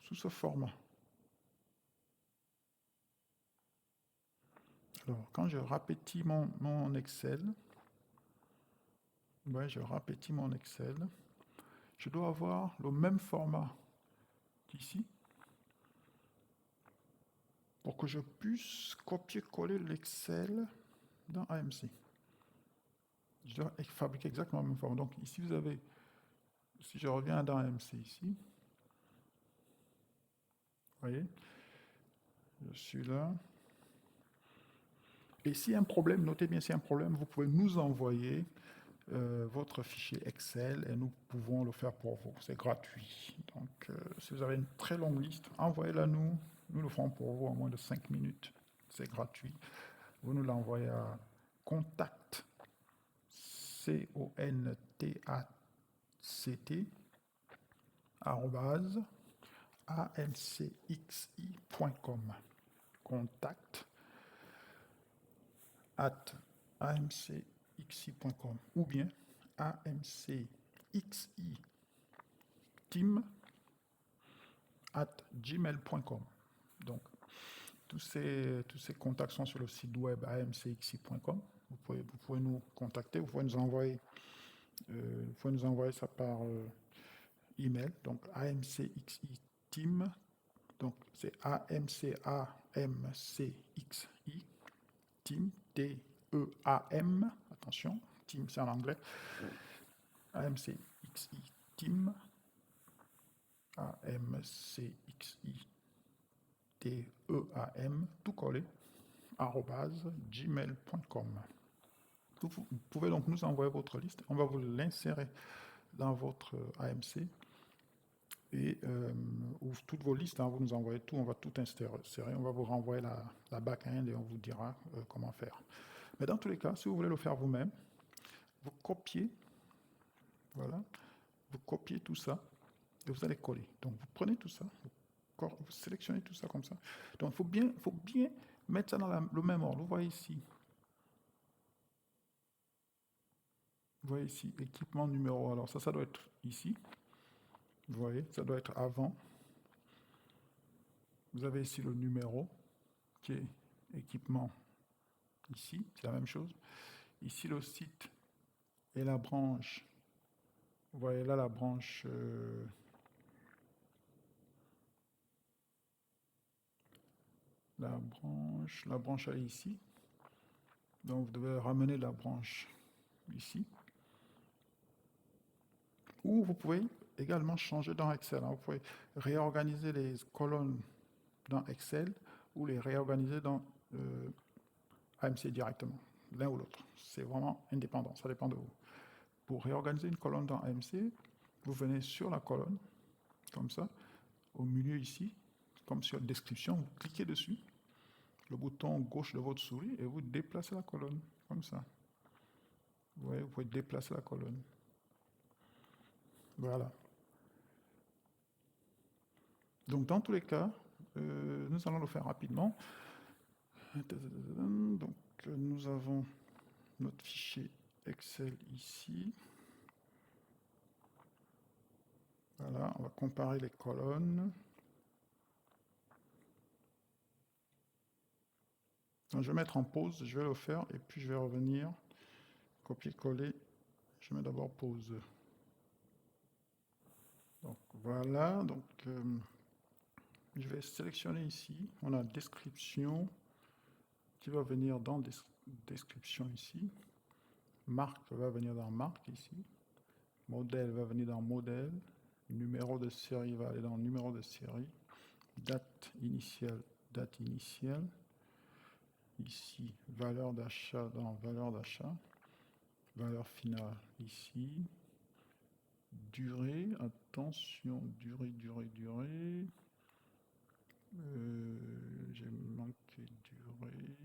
sous ce format. Alors, quand je rapétis mon Excel, je rapétis mon Excel, je dois avoir le même format qu'ici pour que je puisse copier-coller l'Excel dans AMC. Je dois fabriquer exactement le même format. Donc ici, vous avez, si je reviens dans AMC ici, vous voyez, je suis là, Et s'il y a un problème, notez bien s'il y a un problème, vous pouvez nous envoyer votre fichier Excel et nous pouvons le faire pour vous. C'est gratuit. Donc, si vous avez une très longue liste, envoyez-la nous. Nous le ferons pour vous en moins de 5 minutes. C'est gratuit. Vous nous l'envoyez à contact, C-O-N-T-A-C-T, arrobase, amcxi.com. Contact at amcxi.com ou bien amcxi team at gmail.com. Donc, tous ces contacts sont sur le site web amcxi.com. Vous pouvez nous contacter, vous pouvez nous envoyer ça par email. Donc, amcxi team. Donc, c'est amcamcxi team, T-E-A-M. Attention, team, c'est en anglais. amcxi team, amcxi-team, tout collé, arrobase gmail.com. Vous pouvez donc nous envoyer votre liste. On va vous l'insérer dans votre AMC. Et toutes vos listes, hein, vous nous envoyez tout, on va tout insérer. On va vous renvoyer la back-end et on vous dira comment faire. Mais dans tous les cas, si vous voulez le faire vous-même, vous copiez, voilà, vous copiez tout ça et vous allez coller. Donc vous prenez tout ça, vous sélectionnez tout ça comme ça. Donc il faut bien mettre ça dans le même ordre. Vous voyez ici. Vous voyez ici, équipement numéro. Alors ça doit être ici. Vous voyez, ça doit être avant. Vous avez ici le numéro qui est équipement ici, c'est la même chose. Ici le site et la branche. Vous voyez là la branche. La branche elle est ici. Donc vous devez ramener la branche ici. Ou vous pouvez également changer dans Excel. Vous pouvez réorganiser les colonnes dans Excel ou les réorganiser dans AMC directement, l'un ou l'autre. C'est vraiment indépendant, ça dépend de vous. Pour réorganiser une colonne dans AMC, vous venez sur la colonne, comme ça, au milieu ici, comme sur description, vous cliquez dessus, le bouton gauche de votre souris, et vous déplacez la colonne, comme ça. Vous voyez, vous pouvez déplacer la colonne. Voilà. Donc, dans tous les cas, nous allons le faire rapidement. Donc, nous avons notre fichier Excel ici. Voilà, on va comparer les colonnes. Donc, je vais mettre en pause, je vais le faire et puis je vais revenir, copier-coller. Je mets d'abord pause. Donc voilà, donc je vais sélectionner ici. On a description qui va venir dans description ici. Marque va venir dans marque ici. Modèle va venir dans modèle. Numéro de série va aller dans numéro de série. Date initiale. Ici, valeur d'achat dans valeur d'achat. Valeur finale ici. Durée, attention, durée. J'ai manqué durée.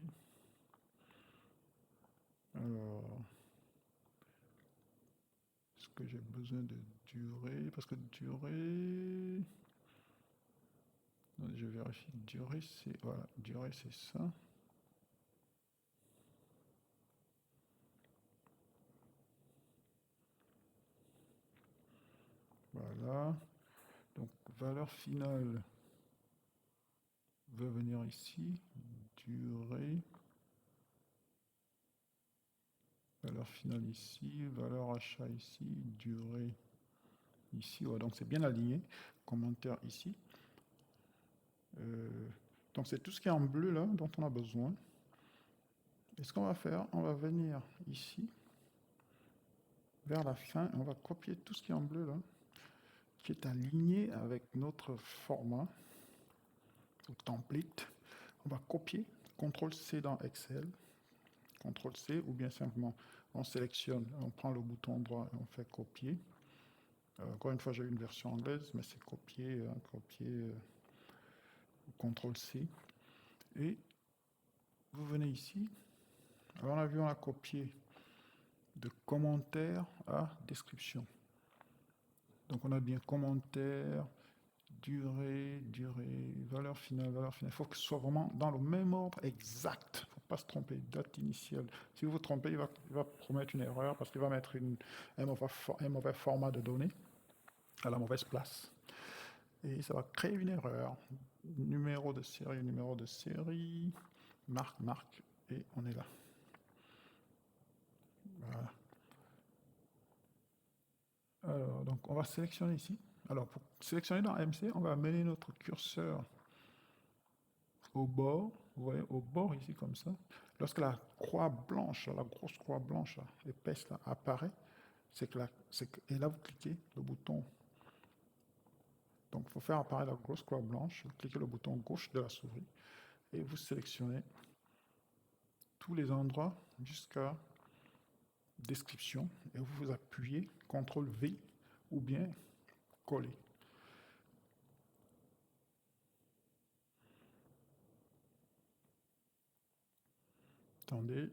Alors, est-ce que j'ai besoin de durée? Parce que durée... Je vérifie. Durée, c'est... Voilà, durée, c'est ça. Voilà. Donc, valeur finale va venir ici. Durée. Valeur finale ici. Valeur achat ici. Durée ici. Ouais, donc, c'est bien aligné. Commentaire ici. Donc, c'est tout ce qui est en bleu là dont on a besoin. Et ce qu'on va faire, on va venir ici, vers la fin, on va copier tout ce qui est en bleu là, qui est aligné avec notre format, ou template. On va copier, CTRL-C dans Excel, CTRL-C, ou bien simplement on sélectionne, on prend le bouton droit et on fait copier. Encore une fois, j'ai une version anglaise, mais c'est copier, CTRL-C. Et vous venez ici. Alors on a vu, on a copié de commentaire à description. Donc on a bien commentaire, durée, valeur finale, valeur finale. Il faut que ce soit vraiment dans le même ordre exact. Il ne faut pas se tromper. Date initiale. Si vous vous trompez, il va promettre une erreur parce qu'il va mettre un mauvais format de données à la mauvaise place. Et ça va créer une erreur. Numéro de série, marque, et on est là. Voilà. Alors, donc on va sélectionner ici. Alors, pour sélectionner dans MC, on va amener notre curseur au bord. Vous voyez, au bord ici, comme ça. Lorsque la croix blanche, la grosse croix blanche, là, épaisse, là, apparaît, et là, vous cliquez le bouton. Donc, il faut faire apparaître la grosse croix blanche. Vous cliquez le bouton gauche de la souris et vous sélectionnez tous les endroits jusqu'à description et vous appuyez CTRL V ou bien coller. Attendez,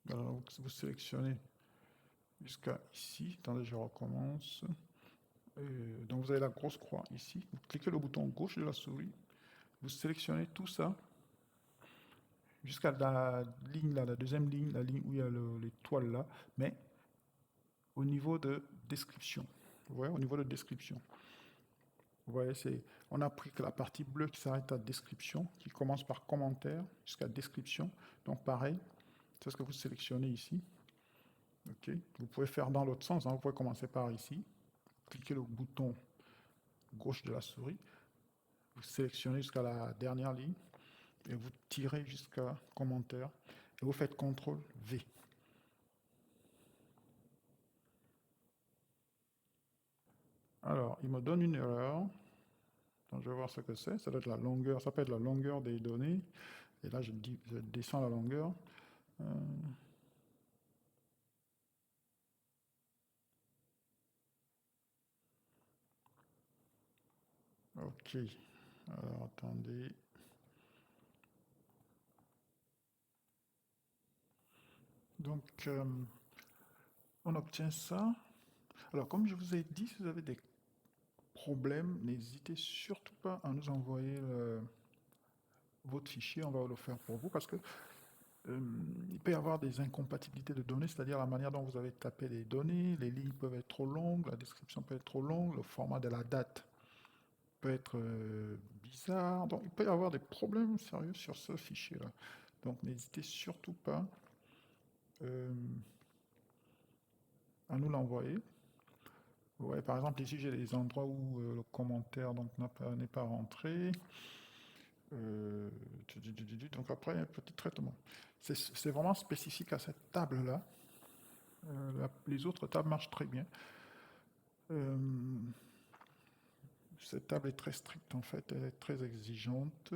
alors vous sélectionnez jusqu'à ici. Attendez, je recommence. Donc vous avez la grosse croix ici. Vous cliquez le bouton gauche de la souris. Vous sélectionnez tout ça jusqu'à la ligne là, la deuxième ligne, la ligne où il y a l'étoile là, mais au niveau de description. Vous voyez, au niveau de description. Vous voyez, on a pris que la partie bleue qui s'arrête à description, qui commence par commentaire jusqu'à description. Donc pareil, c'est ce que vous sélectionnez ici. Ok. Vous pouvez faire dans l'autre sens, hein. Vous pouvez commencer par ici, cliquez le bouton gauche de la souris, vous sélectionnez jusqu'à la dernière ligne et vous tirez jusqu'à commentaire et vous faites CTRL V. Alors, il me donne une erreur. Donc, je vais voir ce que c'est. Ça doit être la longueur, ça peut être la longueur des données. Et là, je descends la longueur. Ok. Alors, attendez. Donc, on obtient ça. Alors, comme je vous ai dit, si vous avez des problèmes, n'hésitez surtout pas à nous envoyer votre fichier. On va le faire pour vous parce que il peut y avoir des incompatibilités de données, c'est-à-dire la manière dont vous avez tapé les données, les lignes peuvent être trop longues, la description peut être trop longue, le format de la date peut être bizarre. Donc, il peut y avoir des problèmes sérieux sur ce fichier-là. Donc, n'hésitez surtout pas à nous l'envoyer. Ouais, par exemple, ici, j'ai des endroits où le commentaire n'est pas rentré. Donc après, un petit traitement. C'est vraiment spécifique à cette table-là. Les autres tables marchent très bien. Cette table est très stricte, en fait. Elle est très exigeante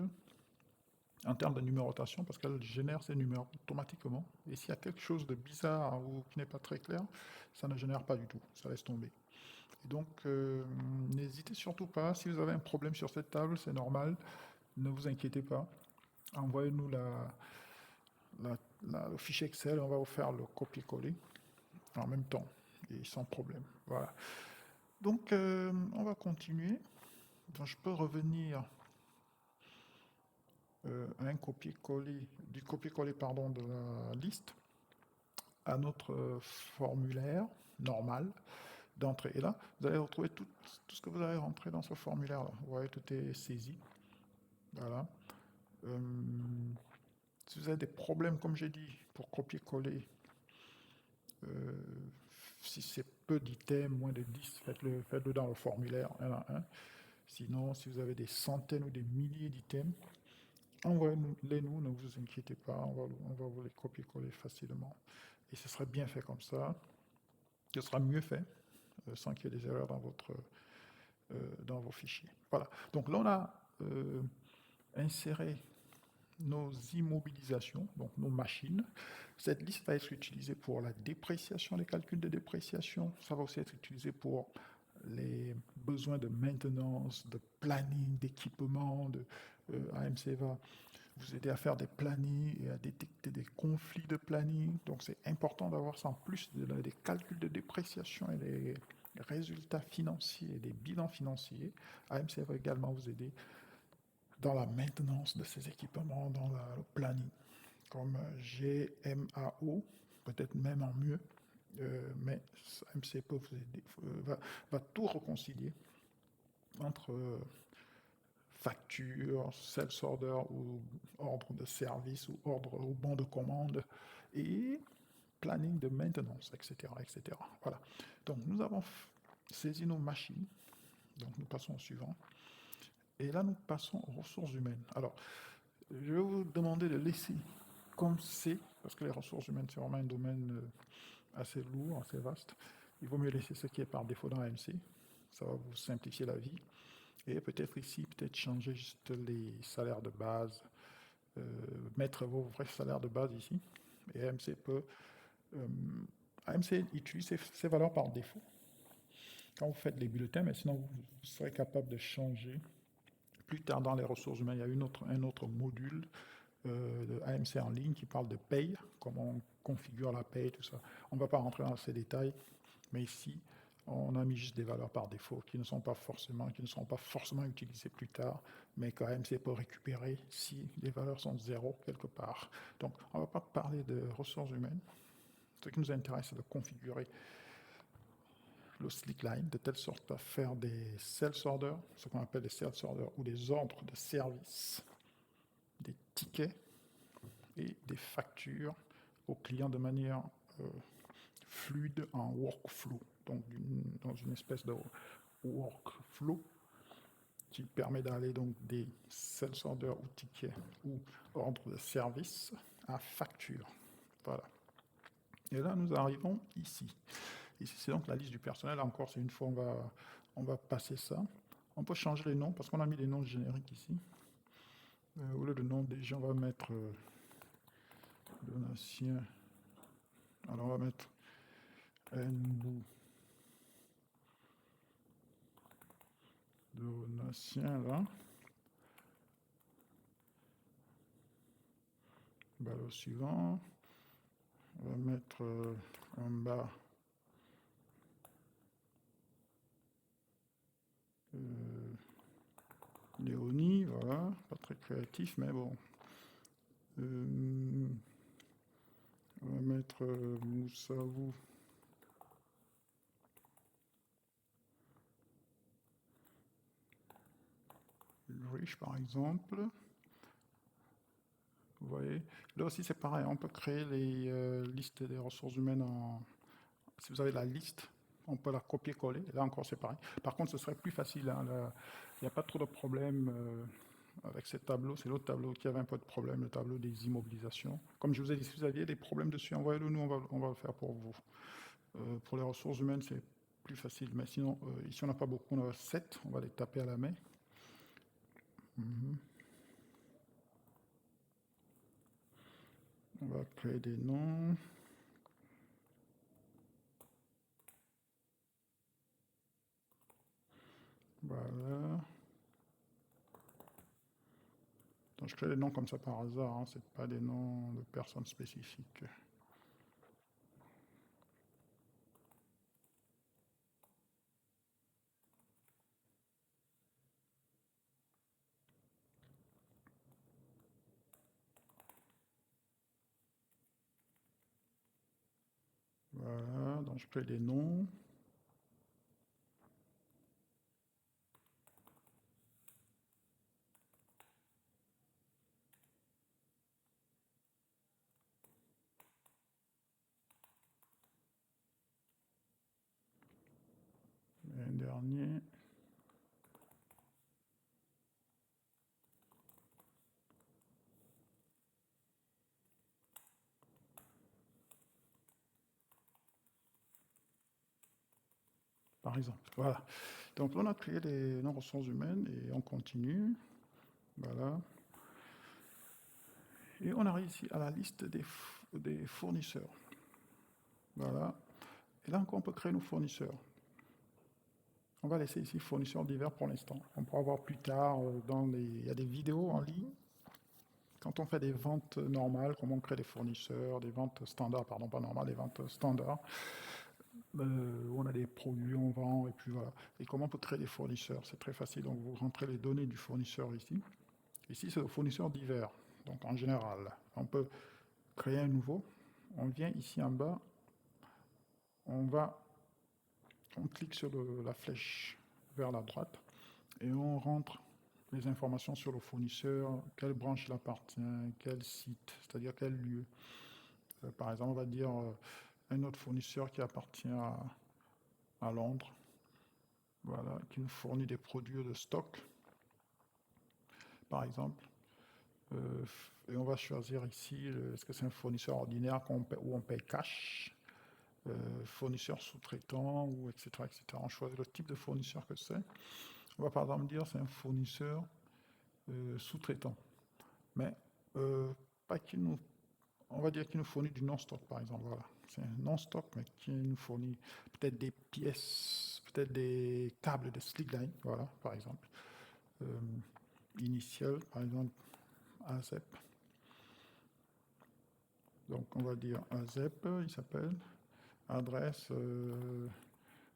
en termes de numérotation parce qu'elle génère ses numéros automatiquement. Et s'il y a quelque chose de bizarre ou qui n'est pas très clair, ça ne génère pas du tout. Ça laisse tomber. Et donc, n'hésitez surtout pas. Si vous avez un problème sur cette table, c'est normal. Ne vous inquiétez pas. Envoyez-nous le fichier Excel. On va vous faire le copier-coller en même temps et sans problème. Voilà. Donc, on va continuer. Donc, je peux revenir à un copier-coller, du copier-coller pardon, de la liste à notre formulaire normal d'entrée. Et là, vous allez retrouver tout ce que vous avez rentré dans ce formulaire-là. Vous voyez, tout est saisi. Voilà. Si vous avez des problèmes, comme j'ai dit, pour copier-coller, si c'est peu d'items, moins de 10, faites-le dans le formulaire un à un. Sinon, si vous avez des centaines ou des milliers d'items, envoyez-les nous, ne vous inquiétez pas, on va vous les copier-coller facilement. Et ce sera bien fait comme ça. Ce sera mieux fait, sans qu'il y ait des erreurs dans vos fichiers. Voilà. Donc là, on a inséré nos immobilisations, donc nos machines. Cette liste va être utilisée pour la dépréciation, les calculs de dépréciation. Ça va aussi être utilisé pour les besoins de maintenance, de planning, d'équipement. AMC va vous aider à faire des plannings et à détecter des conflits de planning. Donc c'est important d'avoir ça en plus des calculs de dépréciation et des résultats financiers et des bilans financiers. AMC va également vous aider dans la maintenance de ces équipements, dans le planning, comme GMAO, peut-être même en mieux, mais AMC peut vous aider, va tout réconcilier entre facture, sales order ou ordre de service ou ordre ou bon de commande et planning de maintenance, etc., etc. Voilà. Donc nous avons saisi nos machines. Donc nous passons au suivant. Et là, nous passons aux ressources humaines. Alors, je vais vous demander de laisser comme c'est, parce que les ressources humaines, c'est vraiment un domaine assez lourd, assez vaste. Il vaut mieux laisser ce qui est par défaut dans AMC. Ça va vous simplifier la vie. Et peut-être ici, peut-être changer juste les salaires de base, mettre vos vrais salaires de base ici. Et AMC peut... euh, AMC utilise ces valeurs par défaut quand vous faites les bulletins, mais sinon vous serez capable de changer. Plus tard dans les ressources humaines, il y a un autre module de AMC en ligne qui parle de paye, comment on configure la paye, tout ça. On ne va pas rentrer dans ces détails, mais ici, on a mis juste des valeurs par défaut qui ne seront pas forcément utilisées plus tard, mais quand même c'est pour récupérer si les valeurs sont zéro quelque part. Donc on ne va pas parler de ressources humaines. Ce qui nous intéresse, c'est de configurer le Slickline de telle sorte à faire des sales orders, ce qu'on appelle des sales orders ou des ordres de service, des tickets et des factures aux clients de manière fluide en workflow, donc dans une espèce de workflow qui permet d'aller donc des sales orders ou tickets ou ordres de service à facture. Voilà. Et là, nous arrivons ici. Ici, c'est donc la liste du personnel. Encore, c'est une fois, on va passer ça. On peut changer les noms parce qu'on a mis des noms génériques ici. Au lieu de nom des gens, on va mettre donatien. Alors, on va mettre Nbou. Donatien, là. Bah, le suivant. On va mettre en bas Léonie, voilà, pas très créatif, mais bon. On va mettre Moussavou. Riche, par exemple. Vous voyez, là aussi c'est pareil, on peut créer les listes des ressources humaines si vous avez la liste, on peut la copier-coller. Là encore c'est pareil. Par contre, ce serait plus facile. Hein, il n'y a pas trop de problèmes avec ces tableaux. C'est l'autre tableau qui avait un peu de problème, le tableau des immobilisations. Comme je vous ai dit, si vous aviez des problèmes dessus, envoyez-le nous, on va le faire pour vous. Pour les ressources humaines, c'est plus facile. Mais sinon, ici on n'a pas beaucoup, on a 7, on va les taper à la main. On va créer des noms. Voilà. Donc, je crée des noms comme ça par hasard, hein, c'est pas des noms de personnes spécifiques. Voilà, donc je crée des noms. Et un dernier. Par exemple, voilà. Donc là, on a créé les noms ressources humaines et on continue. Voilà. Et on arrive ici à la liste des fournisseurs. Voilà. Et là encore, on peut créer nos fournisseurs. On va laisser ici fournisseurs divers pour l'instant. On pourra voir plus tard, il y a des vidéos en ligne. Quand on fait des ventes normales, comment on crée des fournisseurs, des ventes standards, pardon, pas normales, des ventes standards, où on a des produits, on vend, et puis voilà. Et comment on peut créer des fournisseurs? C'est très facile. Donc vous rentrez les données du fournisseur ici. Ici, c'est le fournisseur divers. Donc en général, on peut créer un nouveau. On vient ici en bas, on clique sur la flèche vers la droite et on rentre les informations sur le fournisseur, quelle branche il appartient, quel site, c'est-à-dire quel lieu. Par exemple, on va dire un autre fournisseur qui appartient à Londres, voilà, qui nous fournit des produits de stock, par exemple. Et on va choisir ici, est-ce que c'est un fournisseur ordinaire où on paye cash, fournisseur sous-traitant, ou etc., etc. On choisit le type de fournisseur que c'est. On va par exemple dire c'est un fournisseur sous-traitant, mais pas qu'il nous, on va dire qu'il nous fournit du non-stock par exemple, voilà. C'est un non-stock, mais qui nous fournit peut-être des pièces, peut-être des câbles de Slickline, voilà, par exemple. Initial, par exemple, AZEP. Donc on va dire AZEP, il s'appelle. Adresse,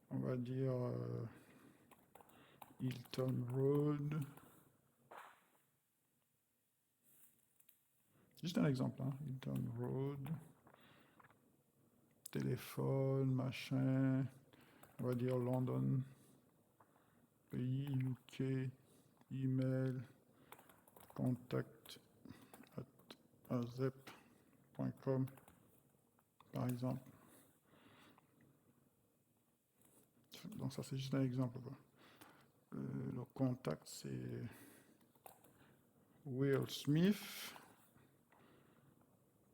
on va dire Hilton Road. Juste un exemple, hein. Hilton Road. Téléphone, machin. On va dire London. Pays, UK. Email. Contact at azep.com, par exemple. Donc ça, c'est juste un exemple, quoi. Le contact, c'est Will Smith.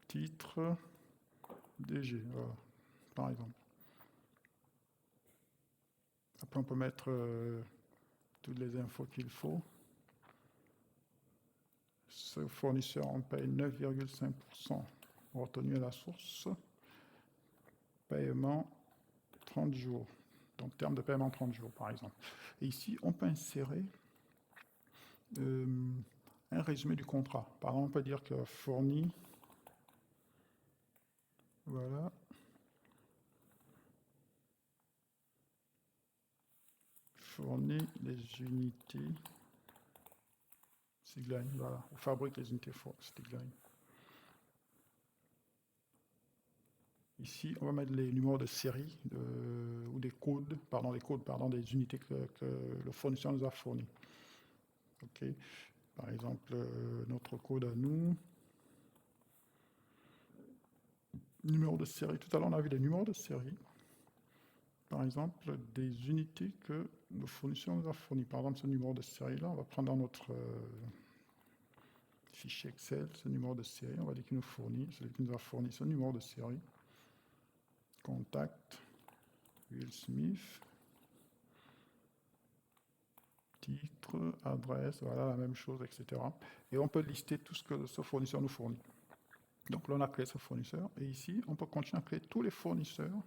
Titre DG, voilà, par exemple. Après, on peut mettre toutes les infos qu'il faut. Ce fournisseur, on paye 9,5% retenu à la source. Paiement 30 jours. Donc, terme de paiement 30 jours, par exemple. Et ici, on peut insérer un résumé du contrat. Par exemple, on peut dire que fournit, voilà, fournit les unités Slickline, voilà, on fabrique les unités Slickline. Ici, on va mettre les numéros de série ou des codes, des unités que le fournisseur nous a fournis. Ok. Par exemple, notre code à nous. Numéro de série. Tout à l'heure, on a vu les numéros de série. Par exemple, des unités que le fournisseur nous a fournis. Par exemple, ce numéro de série-là, on va prendre dans notre fichier Excel ce numéro de série. On va dire qu'il nous fournit, celui qui nous a fourni ce numéro de série. Contact, Will Smith. Titre, adresse, voilà, la même chose, etc. Et on peut lister tout ce que ce fournisseur nous fournit. Donc là, on a créé ce fournisseur. Et ici, on peut continuer à créer tous les fournisseurs,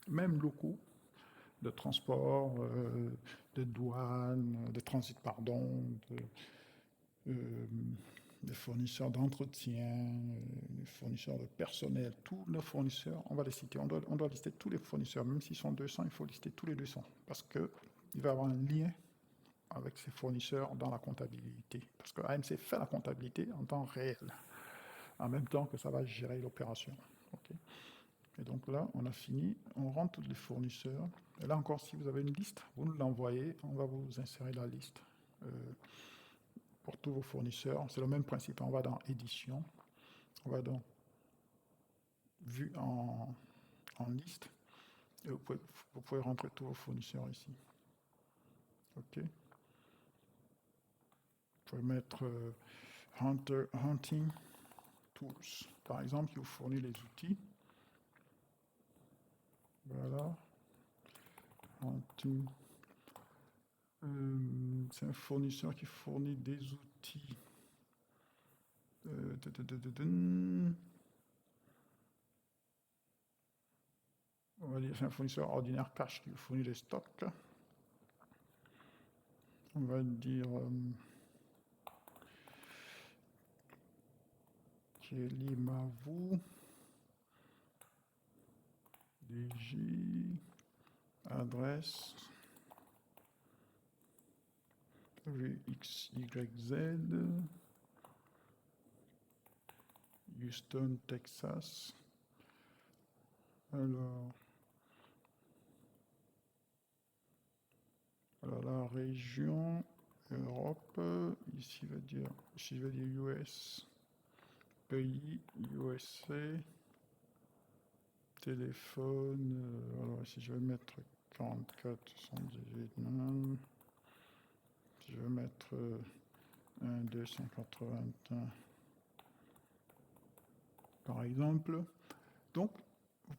même locaux, de transport, de douane, de transit, pardon, des fournisseurs d'entretien, des fournisseurs de personnel, tous nos fournisseurs, on va les citer. On doit lister tous les fournisseurs, même s'ils sont 200, il faut lister tous les 200, parce qu'il va y avoir un lien avec ses fournisseurs dans la comptabilité. Parce que AMC fait la comptabilité en temps réel, en même temps que ça va gérer l'opération. Okay. Et donc là, on a fini, on rentre tous les fournisseurs. Et là encore, si vous avez une liste, vous nous l'envoyez, on va vous insérer la liste pour tous vos fournisseurs. C'est le même principe, on va dans édition, on va dans vue en liste, et vous pouvez rentrer tous vos fournisseurs ici. Ok. Vous pouvez mettre Hunting Tools, par exemple, qui vous fournit les outils. Voilà. C'est un fournisseur qui fournit des outils On va dire c'est un fournisseur ordinaire cash qui vous fournit les stocks. On va dire Kelly Mavou, DJ, adresse VXYZ, Houston, Texas. Alors, la région Europe, ici je vais dire US, pays, USA, téléphone, alors ici je vais mettre 44 78, non. Je vais mettre 1 281 par exemple. Donc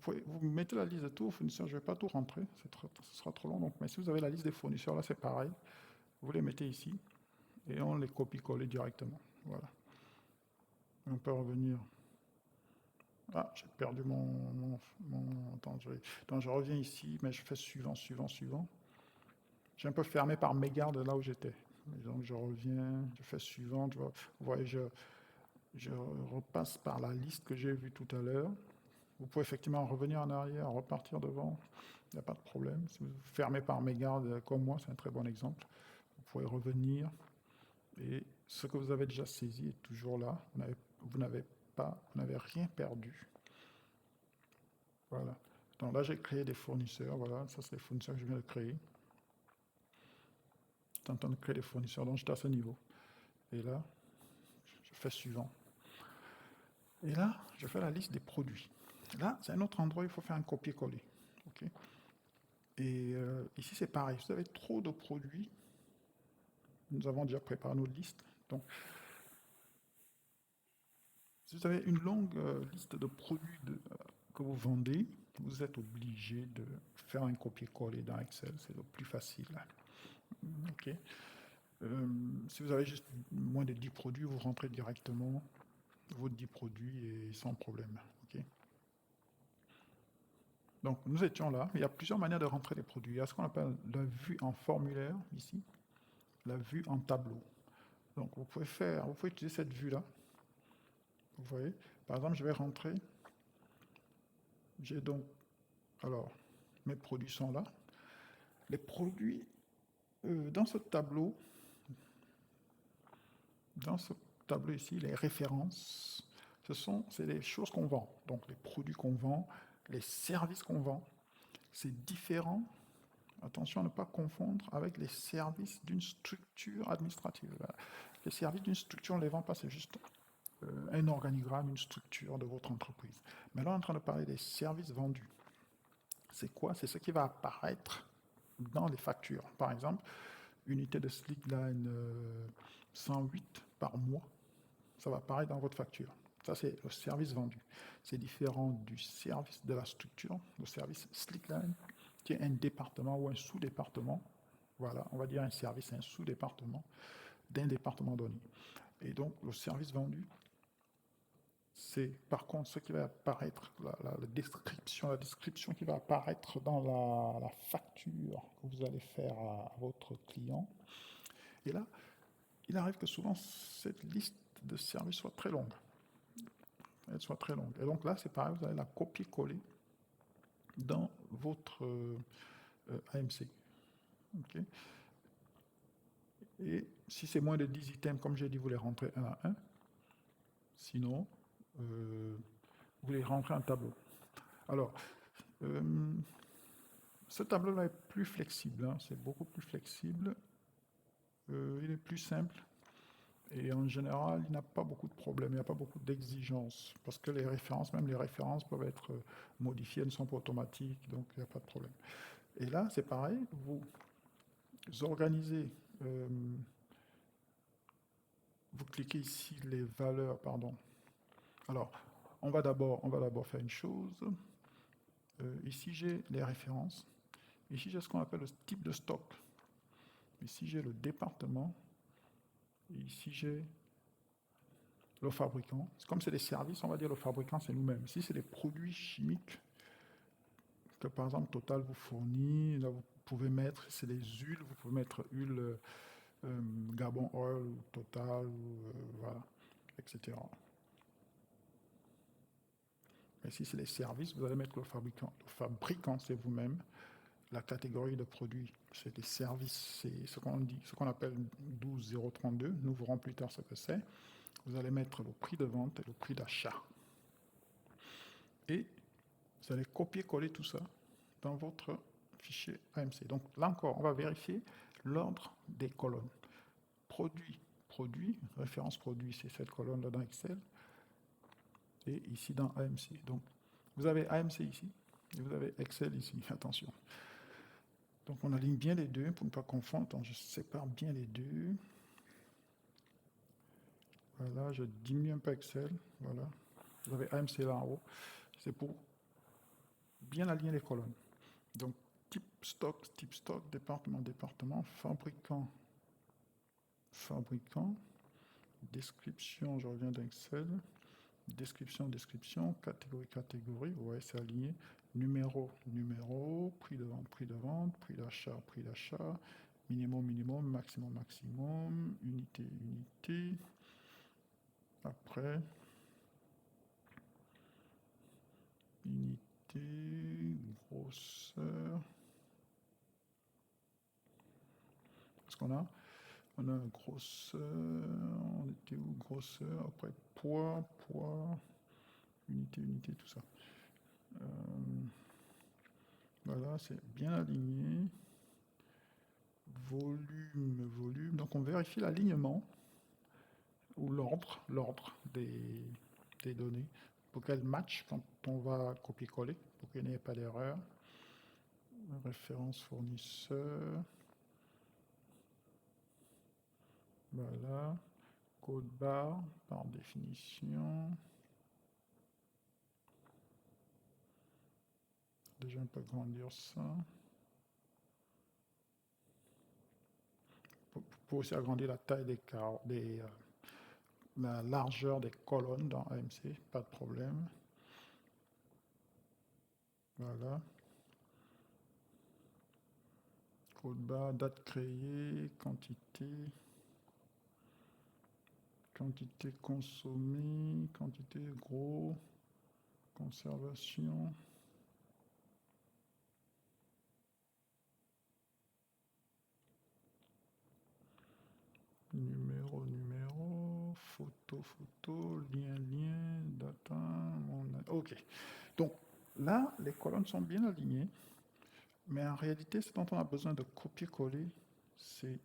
vous mettez la liste de tous vos fournisseurs, je ne vais pas tout rentrer, ce sera trop long. Donc, mais si vous avez la liste des fournisseurs, là c'est pareil, vous les mettez ici et on les copie-coller directement. Voilà. On peut revenir. Ah, j'ai perdu mon attends, je reviens ici, mais je fais suivant. J'ai un peu fermé par mégarde là où j'étais. Donc je reviens, je fais suivant, vous voyez, je repasse par la liste que j'ai vue tout à l'heure. Vous pouvez effectivement revenir en arrière, repartir devant, il n'y a pas de problème. Si vous fermez par mégarde comme moi, c'est un très bon exemple. Vous pouvez revenir et ce que vous avez déjà saisi est toujours là. Vous n'avez rien perdu. Voilà. Donc là, j'ai créé des fournisseurs. Voilà, ça c'est les fournisseurs que je viens de créer. Je suis en train de créer des fournisseurs, donc j'étais à ce niveau. Et là, je fais suivant. Et là, je fais la liste des produits. Là, c'est un autre endroit où il faut faire un copier-coller. Okay. Et ici, c'est pareil. Si vous avez trop de produits, nous avons déjà préparé notre liste. Donc, si vous avez une longue liste de produits que vous vendez, vous êtes obligé de faire un copier-coller dans Excel. C'est le plus facile. Okay. Si vous avez juste moins de 10 produits, vous rentrez directement vos 10 produits et sans problème. Okay. Donc, nous étions là. Il y a plusieurs manières de rentrer les produits. Il y a ce qu'on appelle la vue en formulaire, ici, la vue en tableau. Donc, vous pouvez utiliser cette vue-là. Vous voyez, par exemple, je vais rentrer. J'ai donc, alors, mes produits sont là. Les produits, dans ce tableau ici, les références, c'est les choses qu'on vend. Donc, les produits qu'on vend, les services qu'on vend, c'est différent. Attention à ne pas confondre avec les services d'une structure administrative. Les services d'une structure, on ne les vend pas, c'est juste un organigramme, une structure de votre entreprise. Mais là, on est en train de parler des services vendus. C'est quoi? C'est ce qui va apparaître dans les factures. Par exemple, unité de Slickline 108 par mois, ça va apparaître dans votre facture. Ça, c'est le service vendu. C'est différent du service de la structure, le service Slickline, qui est un département ou un sous-département. Voilà, on va dire un service, un sous-département d'un département donné. Et donc, le service vendu, c'est par contre ce qui va apparaître, la description qui va apparaître dans la facture que vous allez faire à votre client. Et là, il arrive que souvent cette liste de services soit très longue. Elle soit très longue. Et donc là, c'est pareil, vous allez la copier-coller dans votre AMC. Okay. Et si c'est moins de 10 items, comme j'ai dit, vous les rentrez un à un. Sinon, vous les rentrez en tableau. Alors, ce tableau-là est plus flexible, hein, c'est beaucoup plus flexible. Il est plus simple. Et en général, il n'a pas beaucoup de problèmes, il n'y a pas beaucoup d'exigences, parce que les références, même les références peuvent être modifiées, elles ne sont pas automatiques, donc il n'y a pas de problème. Et là, c'est pareil, vous organisez, vous cliquez ici les valeurs, pardon. Alors, on va d'abord faire une chose. Ici, j'ai les références. Ici, j'ai ce qu'on appelle le type de stock. Ici, j'ai le département. Et ici, j'ai le fabricant. Comme c'est des services, on va dire le fabricant, c'est nous-mêmes. Si c'est des produits chimiques que, par exemple, Total vous fournit, là, vous pouvez mettre, c'est des huiles, vous pouvez mettre huile Gabon Oil, ou Total, voilà, etc. Mais si c'est des services, vous allez mettre le fabricant. Le fabricant, c'est vous-même. La catégorie de produits, c'est des services, c'est ce qu'on dit, ce qu'on appelle 12032. Nous verrons plus tard ce que c'est. Vous allez mettre le prix de vente et le prix d'achat. Et vous allez copier-coller tout ça dans votre fichier AMC. Donc là encore, on va vérifier l'ordre des colonnes. Produit, référence produit, c'est cette colonne-là dans Excel. Et ici dans AMC. Donc vous avez AMC ici et vous avez Excel ici. Attention. Donc on aligne bien les deux pour ne pas confondre. Donc je sépare bien les deux. Voilà, je diminue un peu Excel. Voilà. Vous avez AMC là en haut. C'est pour bien aligner les colonnes. Donc type stock, département, fabricant, description, je reviens dans Excel. Description, catégorie, vous voyez, c'est aligné. Numéro, prix de vente, prix d'achat, minimum, maximum, unité. Après, unité, grosseur. Qu'est-ce qu'on a? On a grosseur, on était où? Grosseur, après poids, unité, tout ça. Voilà, c'est bien aligné. Volume. Donc on vérifie l'alignement ou l'ordre des données pour qu'elles matchent quand on va copier-coller, pour qu'il n'y ait pas d'erreur. Référence fournisseur. Voilà. Code barre par définition. Déjà un peu grandir ça. Pour aussi agrandir la taille la largeur des colonnes dans AMC, pas de problème. Voilà. Code barre, date créée, quantité consommée, quantité gros, conservation. Numéro, photo, lien, data, ok. Donc là, les colonnes sont bien alignées, mais en réalité, ce dont on a besoin de copier-coller, c'est,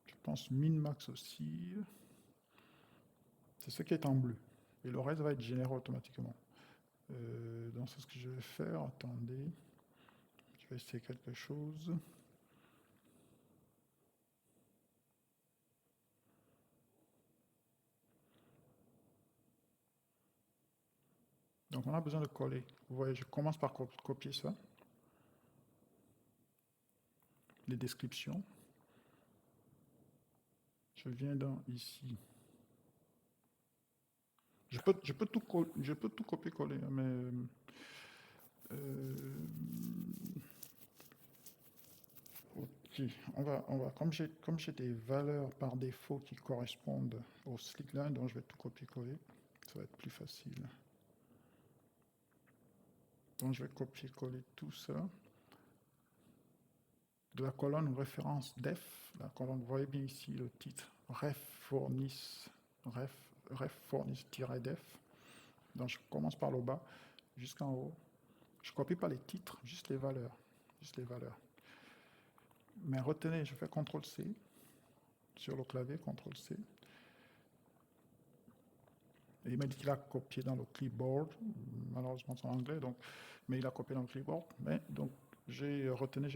je pense, min-max aussi. C'est ce qui est en bleu. Et le reste va être généré automatiquement. Donc c'est ce que je vais faire. Attendez. Je vais essayer quelque chose. Donc on a besoin de coller. Vous voyez, je commence par copier ça. Les descriptions. Je viens dans ici. Je peux tout copier-coller, mais ok, on va comme j'ai des valeurs par défaut qui correspondent au slickline, donc je vais tout copier-coller. Ça va être plus facile. Donc je vais copier-coller tout ça. De la colonne référence def, la colonne, vous voyez bien ici le titre, ref fournisse-def. Donc je commence par le bas jusqu'en haut. Je ne copie pas les titres, juste les valeurs. Mais retenez, je fais CTRL-C sur le clavier, CTRL-C. Et il m'a dit qu'il a copié dans le clipboard. Malheureusement, c'est en anglais, donc, mais il a copié dans le clipboard. Mais donc, j'ai retenu,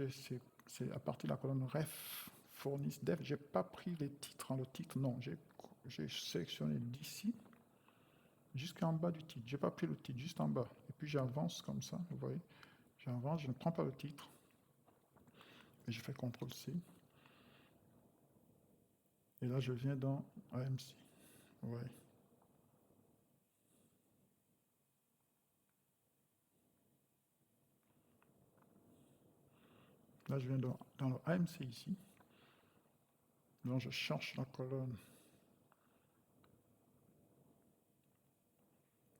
c'est à partir de la colonne ref fournisse def. J'ai pas pris les titres. Le titre, non. J'ai sélectionné d'ici jusqu'en bas du titre. J'ai pas pris le titre, juste en bas. Et puis j'avance comme ça, vous voyez. J'avance, je ne prends pas le titre. Et je fais CTRL-C. Et là, je viens dans AMC. Ouais. Là, je viens dans le AMC ici. Donc, je cherche la colonne.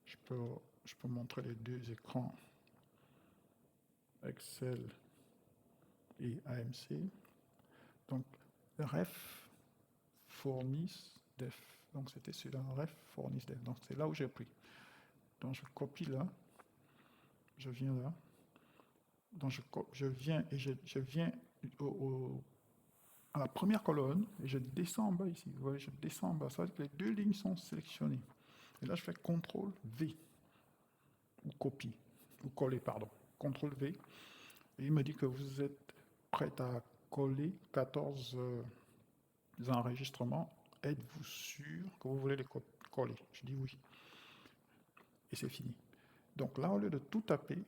Je peux montrer les deux écrans, Excel et AMC. Donc, ref fournissent def. Donc, c'était celui-là, ref fournissent def. Donc, c'est là où j'ai pris. Donc, je copie là. Je viens là. Donc, je viens et je viens à la première colonne et je descends en bas ici. Vous voyez, je descends en bas. Ça veut dire que les deux lignes sont sélectionnées. Et là, je fais CTRL V, ou copie, ou coller, pardon. CTRL V. Et il me dit que vous êtes prêt à coller 14 enregistrements. Êtes-vous sûr que vous voulez les coller? Je dis oui. Et c'est fini. Donc là, au lieu de tout taper,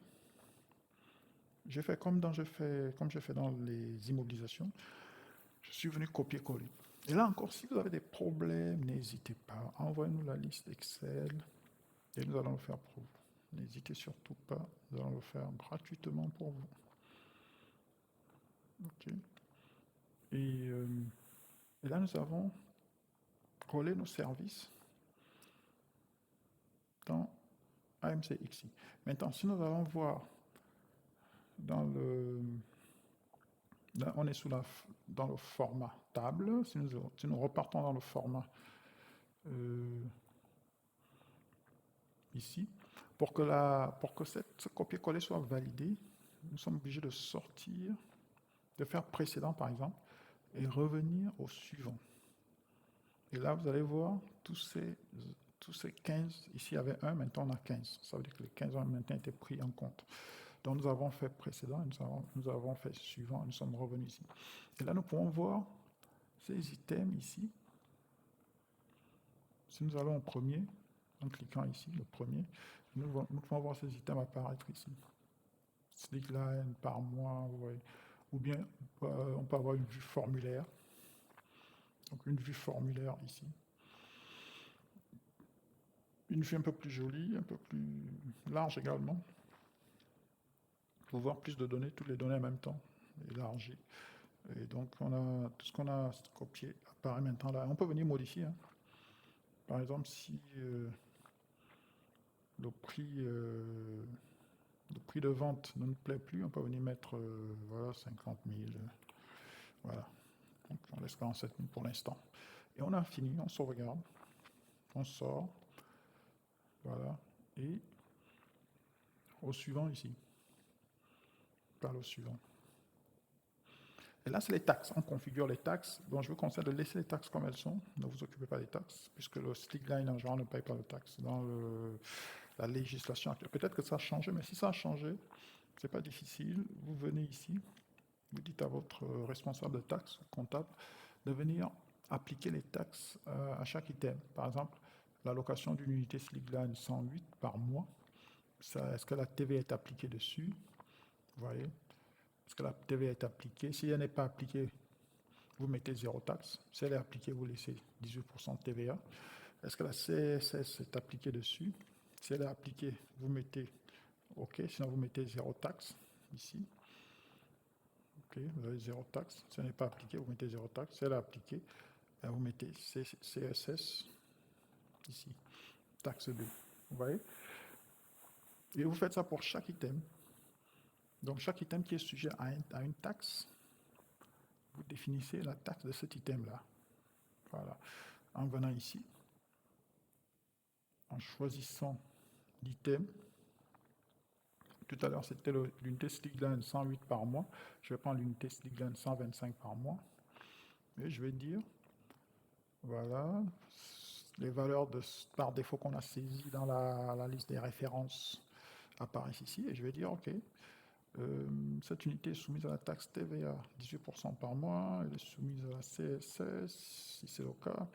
j'ai fait comme je fais dans les immobilisations. Je suis venu copier-coller. Et là encore, si vous avez des problèmes, n'hésitez pas. Envoyez-nous la liste Excel et nous allons le faire pour vous. N'hésitez surtout pas. Nous allons le faire gratuitement pour vous. Ok. Et là, nous avons collé nos services dans AMCXI. Maintenant, si nous allons voir dans le... Là, on est dans le format table. Si nous repartons dans le format ici, pour que ce copier-coller soit validé, nous sommes obligés de sortir, de faire précédent par exemple, et revenir au suivant. Et là, vous allez voir tous ces 15, ici il y avait 1, maintenant on a 15. Ça veut dire que les 15 ont maintenant été pris en compte. Donc nous avons fait précédent, nous avons fait suivant, et nous sommes revenus ici. Et là, nous pouvons voir ces items ici. Si nous allons au premier, en cliquant ici, le premier, nous pouvons voir ces items apparaître ici. Slickline par mois, vous voyez. Ou bien on peut avoir une vue formulaire. Donc une vue formulaire ici. Une vue un peu plus jolie, un peu plus large également. Pour voir plus de données, toutes les données en même temps, élargies. Et donc tout ce qu'on a copié apparaît maintenant là. On peut venir modifier. Hein. Par exemple, si le prix de vente ne nous plaît plus, on peut venir mettre voilà, 50 000. Voilà. Donc on laisse 47 000 pour l'instant. Et on a fini, on sauvegarde, on sort. Voilà. Et au suivant ici. Par au suivant. Et là, c'est les taxes. On configure les taxes. Donc, je vous conseille de laisser les taxes comme elles sont. Ne vous occupez pas des taxes, puisque le Slickline en général ne paye pas de taxes dans la législation actuelle. Peut-être que ça a changé, mais si ça a changé, c'est pas difficile. Vous venez ici, vous dites à votre responsable de taxes, comptable, de venir appliquer les taxes à chaque item. Par exemple, l'allocation d'une unité Slickline 108 par mois. Est-ce que la TVA est appliquée dessus? Vous voyez? Est-ce que la TVA est appliquée? Si elle n'est pas appliquée, vous mettez 0 taxe. Si elle est appliquée, vous laissez 18% de TVA. Est-ce que la CSS est appliquée dessus? Si elle est appliquée, vous mettez OK. Sinon, vous mettez 0 taxe ici. OK, vous avez 0 taxe. Si elle n'est pas appliquée, vous mettez 0 taxe. Si elle est appliquée, vous mettez CSS ici. Taxe 2. Vous voyez? Et vous faites ça pour chaque item. Donc, chaque item qui est sujet à une taxe, vous définissez la taxe de cet item-là. Voilà. En venant ici, en choisissant l'item, tout à l'heure c'était l'unité Slickline 108 par mois, je vais prendre l'unité Slickline 125 par mois, et je vais dire, voilà, les valeurs par défaut qu'on a saisies dans la liste des références apparaissent ici, et je vais dire, OK, cette unité est soumise à la taxe TVA, 18% par mois, elle est soumise à la CSS, si c'est le cas.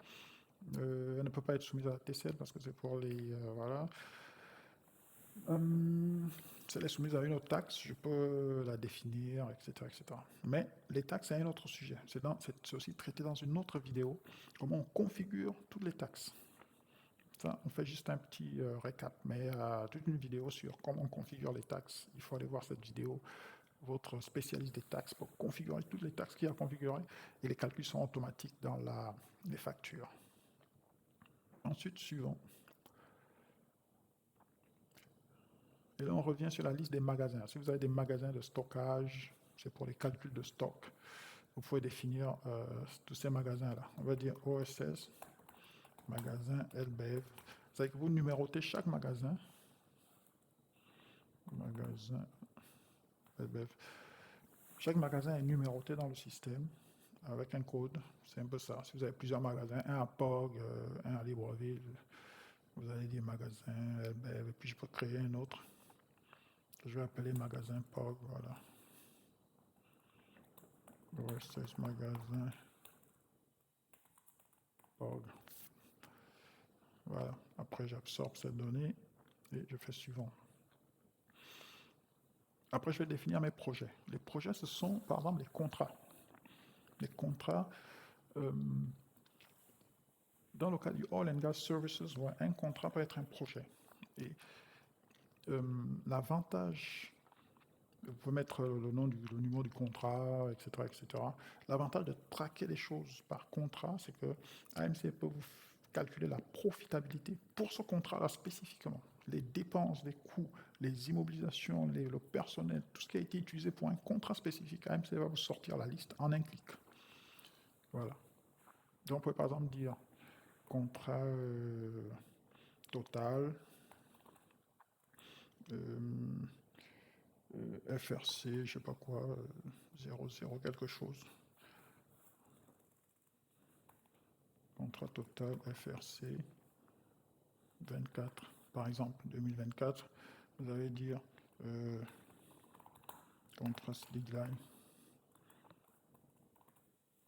Elle ne peut pas être soumise à la TCL parce que c'est pour les... voilà. Si elle est soumise à une autre taxe, je peux la définir, etc., etc. Mais les taxes, c'est un autre sujet. C'est aussi traité dans une autre vidéo, comment on configure toutes les taxes. Ça, on fait juste un petit récap, mais toute une vidéo sur comment on configure les taxes. Il faut aller voir cette vidéo. Votre spécialiste des taxes pour configurer toutes les taxes qu'il y a à configurer et les calculs sont automatiques dans les factures. Ensuite, suivant. Et là, on revient sur la liste des magasins. Si vous avez des magasins de stockage, c'est pour les calculs de stock. Vous pouvez définir tous ces magasins-là. On va dire OSS, magasin LBF. C'est que vous numérotez chaque magasin. Magasin LBF. Chaque magasin est numéroté dans le système avec un code. C'est un peu ça. Si vous avez plusieurs magasins, un à Pog, un à Libreville, vous allez dire magasin LBF. Et puis je peux créer un autre. Je vais appeler magasin Pog. Voilà. OSS magasin Pog. Voilà. Après, j'absorbe ces données et je fais suivant. Après, je vais définir mes projets. Les projets, ce sont, par exemple, les contrats. Les contrats, dans le cas du Oil and Gas Services, ouais, un contrat peut être un projet. Et l'avantage, vous pouvez mettre le numéro du contrat, etc., etc. L'avantage de traquer les choses par contrat, c'est que AMC peut vous calculer la profitabilité pour ce contrat-là spécifiquement. Les dépenses, les coûts, les immobilisations, le personnel, tout ce qui a été utilisé pour un contrat spécifique, AMC va vous sortir la liste en un clic. Voilà. Donc, on peut par exemple dire contrat total, FRC, je sais pas quoi, 00 quelque chose. Contrat total FRC 24, par exemple 2024, vous allez dire contrat deadline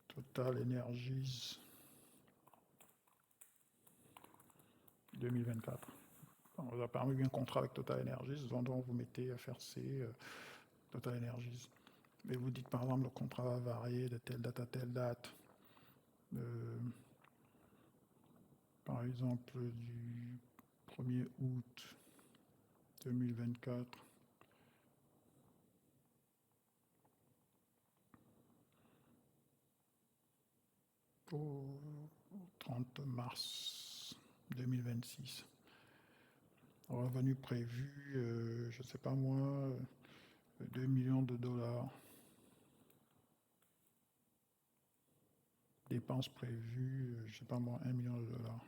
Total Energies 2024. On vous a permis un contrat avec Total Energies, dont vous mettez FRC Total Energies. Et vous dites par exemple le contrat va varier de telle date à telle date. Par exemple du 1er août 2024 au 30 mars 2026. Revenu prévu, je ne sais pas moi, 2 millions de dollars. Dépenses prévues, je ne sais pas moi, 1 million de dollars.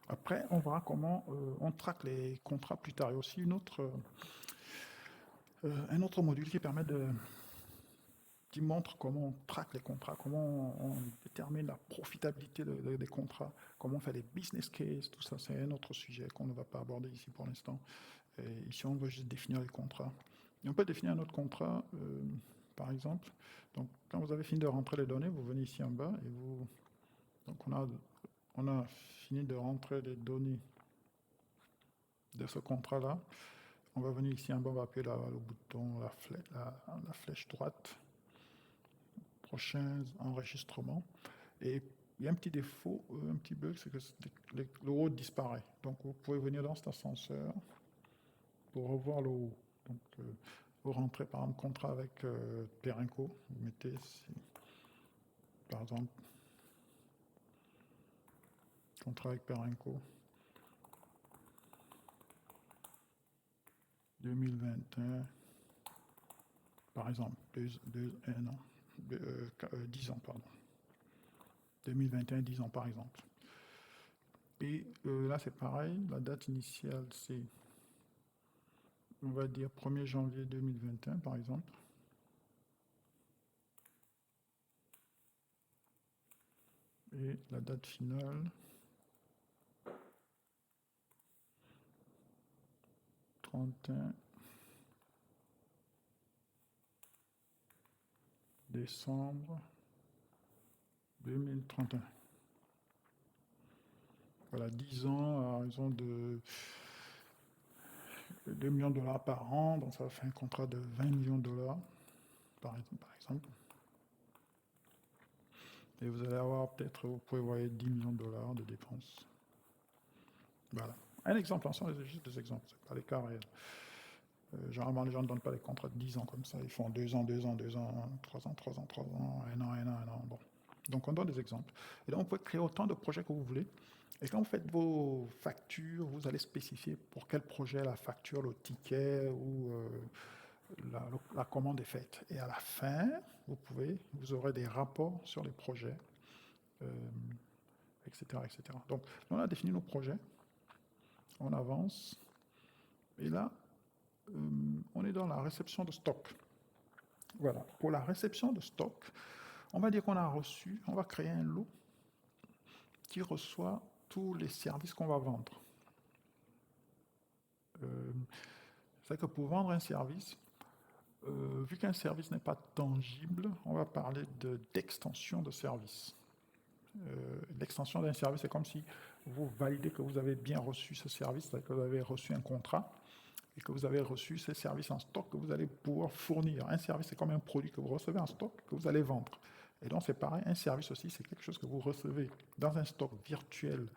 Après, on verra comment on traque les contrats plus tard. Il y a aussi un autre module qui montre comment on traque les contrats, comment on détermine la profitabilité des contrats, comment on fait les business cases, tout ça, c'est un autre sujet qu'on ne va pas aborder ici pour l'instant. Ici, on veut juste définir les contrats. Et on peut définir un autre contrat, par exemple. Donc, quand vous avez fini de rentrer les données, vous venez ici en bas et vous... Donc, on a fini de rentrer les données de ce contrat-là. On va venir ici en bas, on va appuyer le bouton, la flèche droite. Prochain enregistrement. Et il y a un petit défaut, un petit bug, c'est que le haut disparaît. Donc vous pouvez venir dans cet ascenseur pour revoir le haut. Donc vous rentrez par exemple contrat avec Perenco, vous mettez ici, par exemple contrat avec Perenco 2021, par exemple, 10 ans, pardon. 2021, 10 ans par exemple. Et là c'est pareil, la date initiale c'est, on va dire 1er janvier 2021 par exemple. Et la date finale, 31 décembre 2031. Voilà, 10 ans à raison de 2 millions de dollars par an, donc ça fait un contrat de 20 millions de dollars, par exemple. Et vous allez avoir peut-être, vous pouvez voir 10 millions de dollars de dépenses. Voilà. Un exemple, ensemble, c'est juste des exemples, c'est pas les cas réels. Généralement, les gens ne donnent pas des contrats de 10 ans comme ça. Ils font 2 ans, 2 ans, 2 ans, 3 ans, 3 ans, 3 ans, 1 an, 1 an, 1 an. Bon. Donc, on donne des exemples. Et donc, vous pouvez créer autant de projets que vous voulez. Et quand vous faites vos factures, vous allez spécifier pour quel projet la facture, le ticket ou la commande est faite. Et à la fin, vous aurez des rapports sur les projets, etc., etc. Donc, on a défini nos projets. On avance. Et là, on est dans la réception de stock. Voilà. Pour la réception de stock, on va dire qu'on a reçu, on va créer un lot qui reçoit tous les services qu'on va vendre. C'est que pour vendre un service, vu qu'un service n'est pas tangible, on va parler d'extension de service. L'extension d'un service, c'est comme si vous validez que vous avez bien reçu ce service, c'est-à-dire que vous avez reçu un contrat et que vous avez reçu ces services en stock que vous allez pouvoir fournir. Un service, c'est comme un produit que vous recevez en stock que vous allez vendre. Et donc, c'est pareil, un service aussi, c'est quelque chose que vous recevez dans un stock virtuel,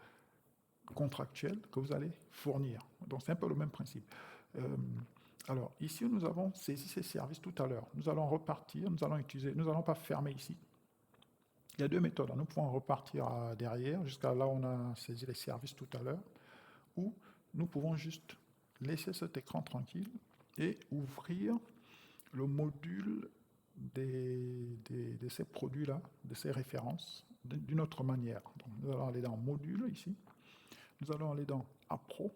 contractuel, que vous allez fournir. Donc, c'est un peu le même principe. Alors, ici, nous avons saisi ces services tout à l'heure. Nous allons repartir, nous n'allons pas fermer ici. Il y a deux méthodes. Nous pouvons repartir derrière, jusqu'à là où on a saisi les services tout à l'heure, ou nous pouvons juste laisser cet écran tranquille et ouvrir le module de ces produits-là, de ces références, d'une autre manière. Donc, nous allons aller dans Module, ici. Nous allons aller dans Appro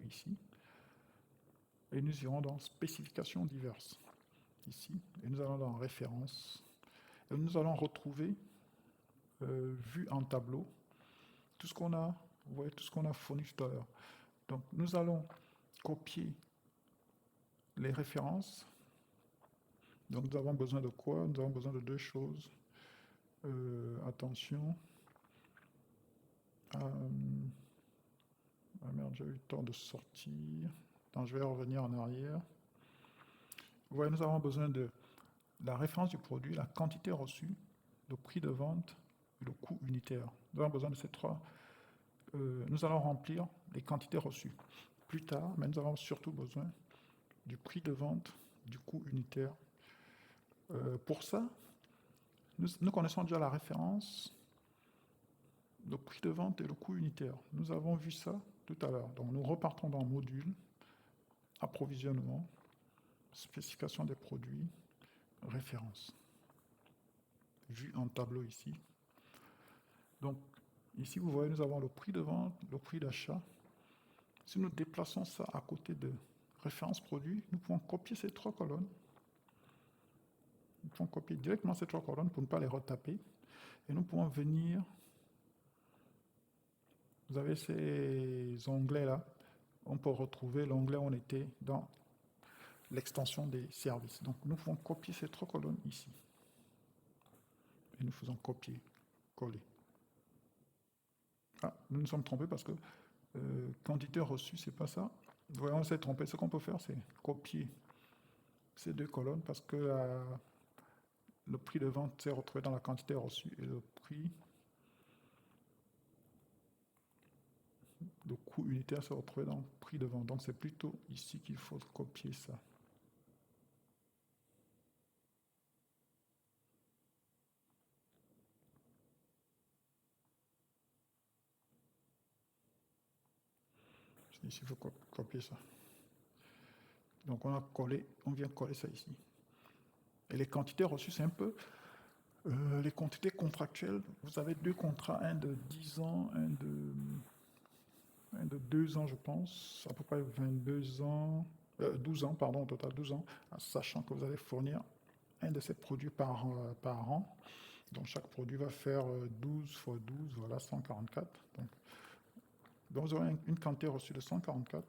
ici. Et nous irons dans Spécifications diverses, ici. Et nous allons dans Références. Et nous allons retrouver, vue en tableau, tout ce qu'on a, vous voyez, tout ce qu'on a fourni tout à l'heure. Donc, nous allons copier les références. Donc, nous avons besoin de quoi? Nous avons besoin de deux choses. Attention. Ah merde, j'ai eu le temps de sortir. Attends, je vais revenir en arrière. Vous voyez, nous avons besoin de la référence du produit, la quantité reçue, le prix de vente et le coût unitaire. Nous avons besoin de ces trois. Nous allons remplir les quantités reçues plus tard, mais nous avons surtout besoin du prix de vente, du coût unitaire. Pour ça, nous connaissons déjà la référence, le prix de vente et le coût unitaire. Nous avons vu ça tout à l'heure. Donc nous repartons dans Module, Approvisionnement, Spécification des produits, Référence. Vue en tableau ici. Donc ici, vous voyez, nous avons le prix de vente, le prix d'achat. Si nous déplaçons ça à côté de référence produit, nous pouvons copier ces trois colonnes. Nous pouvons copier directement ces trois colonnes pour ne pas les retaper. Et nous pouvons venir. Vous avez ces onglets-là. On peut retrouver l'onglet où on était dans l'extension des services. Donc nous pouvons copier ces trois colonnes ici. Et nous faisons copier, coller. Ah, nous nous sommes trompés parce que quantité reçue, c'est pas ça. Voyons, on s'est trompé. Ce qu'on peut faire, c'est copier ces deux colonnes parce que le prix de vente s'est retrouvé dans la quantité reçue et le coût unitaire s'est retrouvé dans le prix de vente. Donc c'est plutôt ici qu'il faut copier ça. Ici, il faut copier ça. Donc on vient coller ça ici. Et les quantités reçues, c'est un peu les quantités contractuelles. Vous avez deux contrats, un de 10 ans, un de 2 ans, je pense, à peu près 22 ans, 12 ans, pardon, au total 12 ans, sachant que vous allez fournir un de ces produits par an. Donc chaque produit va faire 12 x 12, voilà, 144. Donc vous aurez une quantité reçue de 144.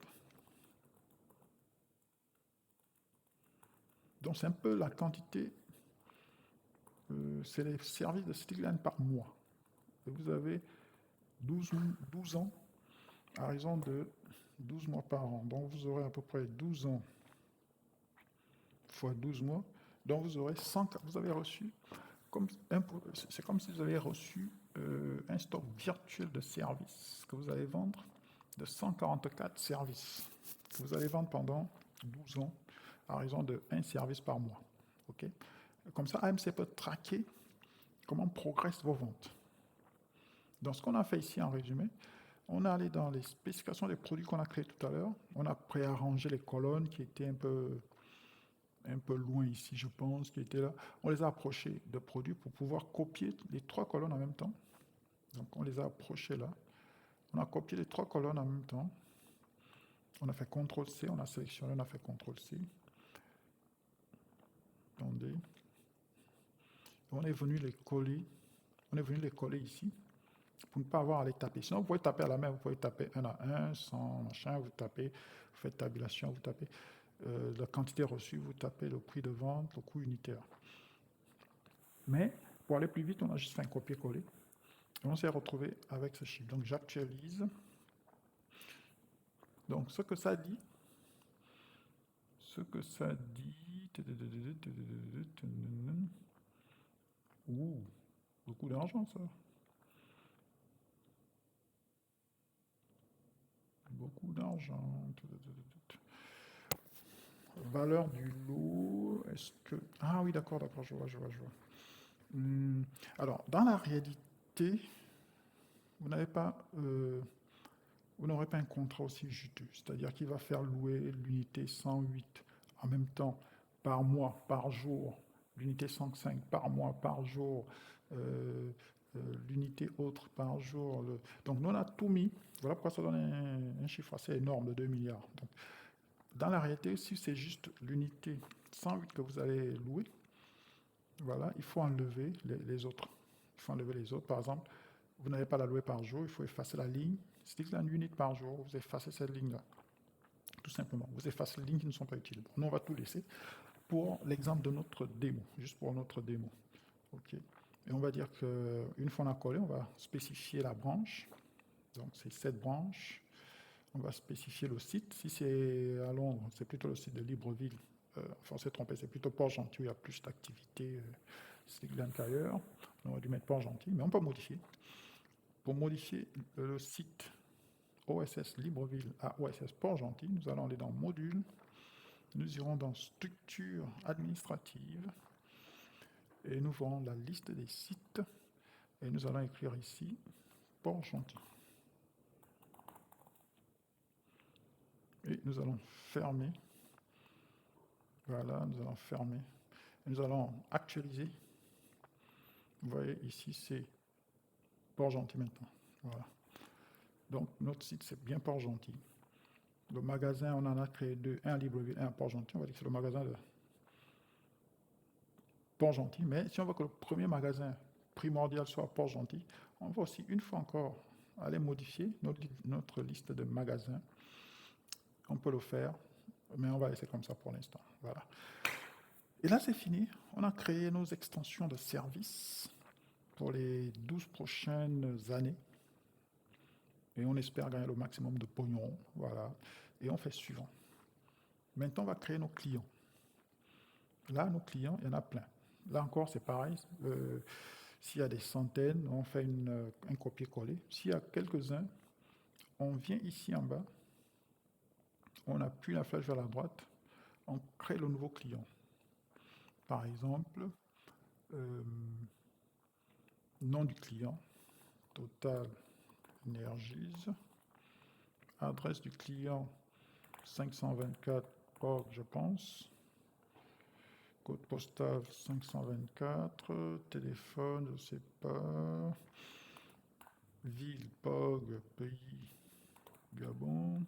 Donc c'est un peu la quantité, c'est les services de Citigland par mois. Et vous avez 12 ans à raison de 12 mois par an. Donc vous aurez à peu près 12 ans fois 12 mois. Donc vous aurez 100, vous avez reçu, c'est comme si vous avez reçu un stock virtuel de services que vous allez vendre, de 144 services que vous allez vendre pendant 12 ans à raison de un service par mois. Ok. Comme ça, AMC peut traquer comment progressent vos ventes. Donc ce qu'on a fait ici en résumé, on est allé dans les spécifications des produits qu'on a créés tout à l'heure. On a préarrangé les colonnes qui étaient un peu loin ici, je pense, qui étaient là. On les a approchés de produits pour pouvoir copier les 3 colonnes en même temps. Donc on les a approchés là. On a copié les 3 colonnes en même temps. On a fait CTRL-C, on a sélectionné, on a fait CTRL-C. Attendez. On est venu les coller. On est venu les coller ici pour ne pas avoir à les taper. Sinon, vous pouvez taper à la main, vous pouvez taper un à un, sans machin, vous tapez, vous faites tabulation, vous tapez la quantité reçue, vous tapez le prix de vente, le coût unitaire. Mais pour aller plus vite, on a juste fait un copier-coller. Et on s'est retrouvé avec ce chiffre. Donc j'actualise. Donc ce que ça dit, ouh, beaucoup d'argent ça. Beaucoup d'argent. Valeur du lot, est-ce que... Ah oui, d'accord, je vois. Alors, dans la réalité, vous n'aurez pas un contrat aussi juteux. C'est-à-dire qu'il va faire louer l'unité 108 en même temps, par mois, par jour, l'unité 105 par mois, par jour, l'unité autre par jour. Donc, nous, on a tout mis. Voilà pourquoi ça donne un chiffre assez énorme de 2 milliards. Donc, dans la réalité, si c'est juste l'unité 108 que vous allez louer, voilà, il faut enlever les autres. Il faut enlever les autres. Par exemple, vous n'allez pas la louer par jour, il faut effacer la ligne. Si c'est une unité par jour, vous effacez cette ligne-là. Tout simplement. Vous effacez les lignes qui ne sont pas utiles. Bon, nous, on va tout laisser pour l'exemple de notre démo, juste pour notre démo. OK. Et on va dire qu'une fois on a collé, on va spécifier la branche. Donc, c'est cette branche. On va spécifier le site. Si c'est à Londres, c'est plutôt le site de Libreville. Enfin, on s'est trompé, c'est plutôt Port-Gentil, il y a plus d'activité qu'ailleurs. On aurait dû mettre Port-Gentil, mais on peut modifier. Pour modifier le site OSS Libreville à OSS Port-Gentil, nous allons aller dans Module, nous irons dans Structure administrative, et nous verrons la liste des sites, et nous allons écrire ici Port-Gentil. Et nous allons fermer. Voilà, nous allons fermer. Et nous allons actualiser. Vous voyez, ici, c'est Port-Gentil maintenant. Voilà. Donc, notre site, c'est bien Port-Gentil. Le magasin, on en a créé deux, un à Libreville, un à Port-Gentil. On va dire que c'est le magasin de Port-Gentil. Mais si on veut que le premier magasin primordial soit Port-Gentil, on va aussi, une fois encore, aller modifier notre liste de magasins. On peut le faire, mais on va laisser comme ça pour l'instant. Voilà. Et là, c'est fini. On a créé nos extensions de services pour les 12 prochaines années. Et on espère gagner le maximum de pognon. Voilà. Et on fait suivant. Maintenant, on va créer nos clients. Là, nos clients, il y en a plein. Là encore, c'est pareil. S'il y a des centaines, on fait un copier-coller. S'il y a quelques-uns, on vient ici en bas, on appuie la flèche vers la droite, on crée le nouveau client. Par exemple, nom du client, Total Energies, adresse du client 524 org, je pense, code postal 524, téléphone, je ne sais pas, ville, POG, pays, Gabon,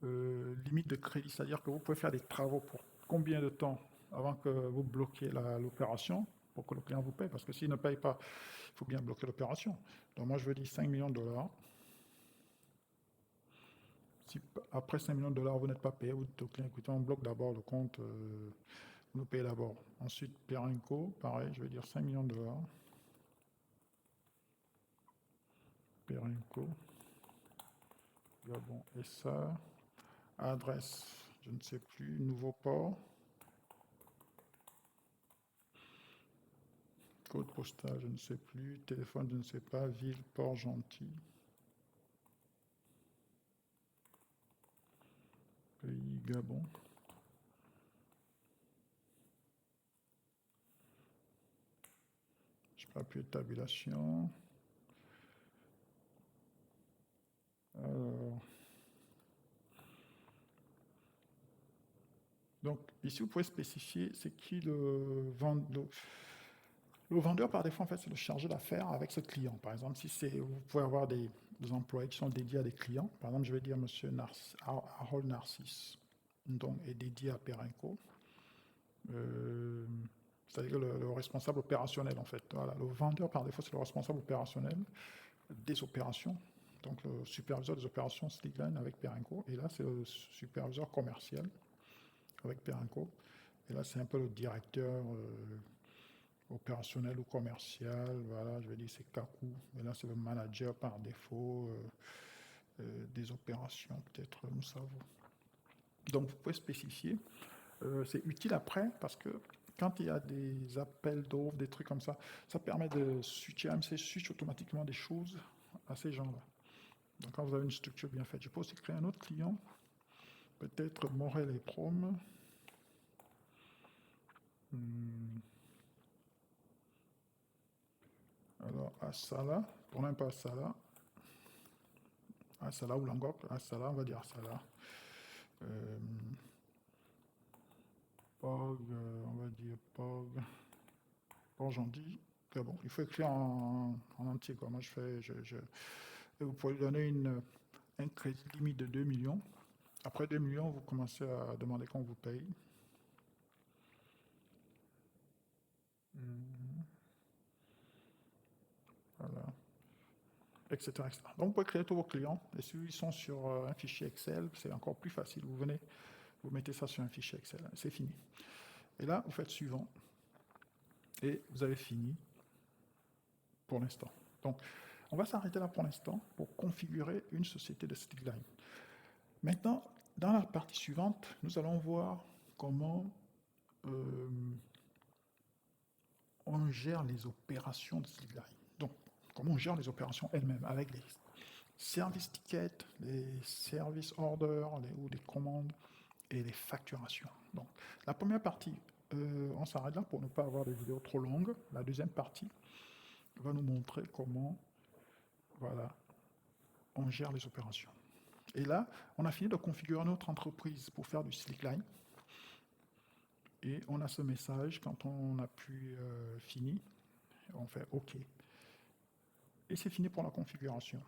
limite de crédit, c'est-à-dire que vous pouvez faire des travaux pour combien de temps avant que vous bloquiez l'opération pour que le client vous paye, parce que s'il ne paye pas, il faut bien bloquer l'opération. Donc moi je veux dire 5 millions de dollars. Si après 5 millions de dollars vous n'êtes pas payé, vous dites au client, écoutez, on bloque d'abord le compte, vous nous payez d'abord. Ensuite, Perenco, pareil, je vais dire 5 millions de dollars. Perenco, Gabon, et ça, adresse, je ne sais plus, nouveau port, code postal, je ne sais plus, téléphone, je ne sais pas, ville, port gentil, pays, Gabon. Je ne sais pas, plus de tabulation. Alors, donc ici, vous pouvez spécifier c'est qui le vendeur. Le vendeur, par défaut, en fait, c'est le chargé d'affaires avec ce client. Par exemple, si c'est, vous pouvez avoir des employés qui sont dédiés à des clients. Par exemple, je vais dire Monsieur Harold Narcisse, donc, est dédié à Perenco. C'est-à-dire le responsable opérationnel, en fait. Voilà, le vendeur, par défaut, c'est le responsable opérationnel des opérations. Donc, le superviseur des opérations Sligline avec Perenco. Et là, c'est le superviseur commercial avec Perenco. Et là, c'est un peu le directeur opérationnel ou commercial. Voilà, je vais dire c'est Kaku. Et là, c'est le manager par défaut des opérations, peut-être nous savons. Donc, vous pouvez spécifier. C'est utile après parce que quand il y a des appels d'offres, des trucs comme ça permet de switcher. AMC switch automatiquement des choses à ces gens-là. Donc, quand vous avez une structure bien faite, je peux aussi créer un autre client, peut-être Morel et Prom. Alors, Asala, pour n'importe pas Asala, Asala ou Langok, Asala, on va dire Asala. Pog, on va dire Pog. Bon, j'en dis que bon, il faut écrire en entier. Quoi. Moi, je fais. Et vous pouvez lui donner un crédit limite de 2 millions. Après 2 millions, vous commencez à demander qu'on vous paye. Voilà. Etc., etc. Donc, vous pouvez créer tous vos clients. Et si ils sont sur un fichier Excel, c'est encore plus facile. Vous venez, vous mettez ça sur un fichier Excel. C'est fini. Et là, vous faites suivant. Et vous avez fini pour l'instant. Donc, on va s'arrêter là pour l'instant pour configurer une société de Sligline. Maintenant, dans la partie suivante, nous allons voir comment on gère les opérations de Sligline. Donc, comment on gère les opérations elles-mêmes avec les service tickets, les service orders ou des commandes et les facturations. Donc, la première partie, on s'arrête là pour ne pas avoir des vidéos trop longues. La deuxième partie va nous montrer comment, voilà, on gère les opérations. Et là, on a fini de configurer notre entreprise pour faire du Sligline. Et on a ce message quand on a pu fini. On fait OK. Et c'est fini pour la configuration.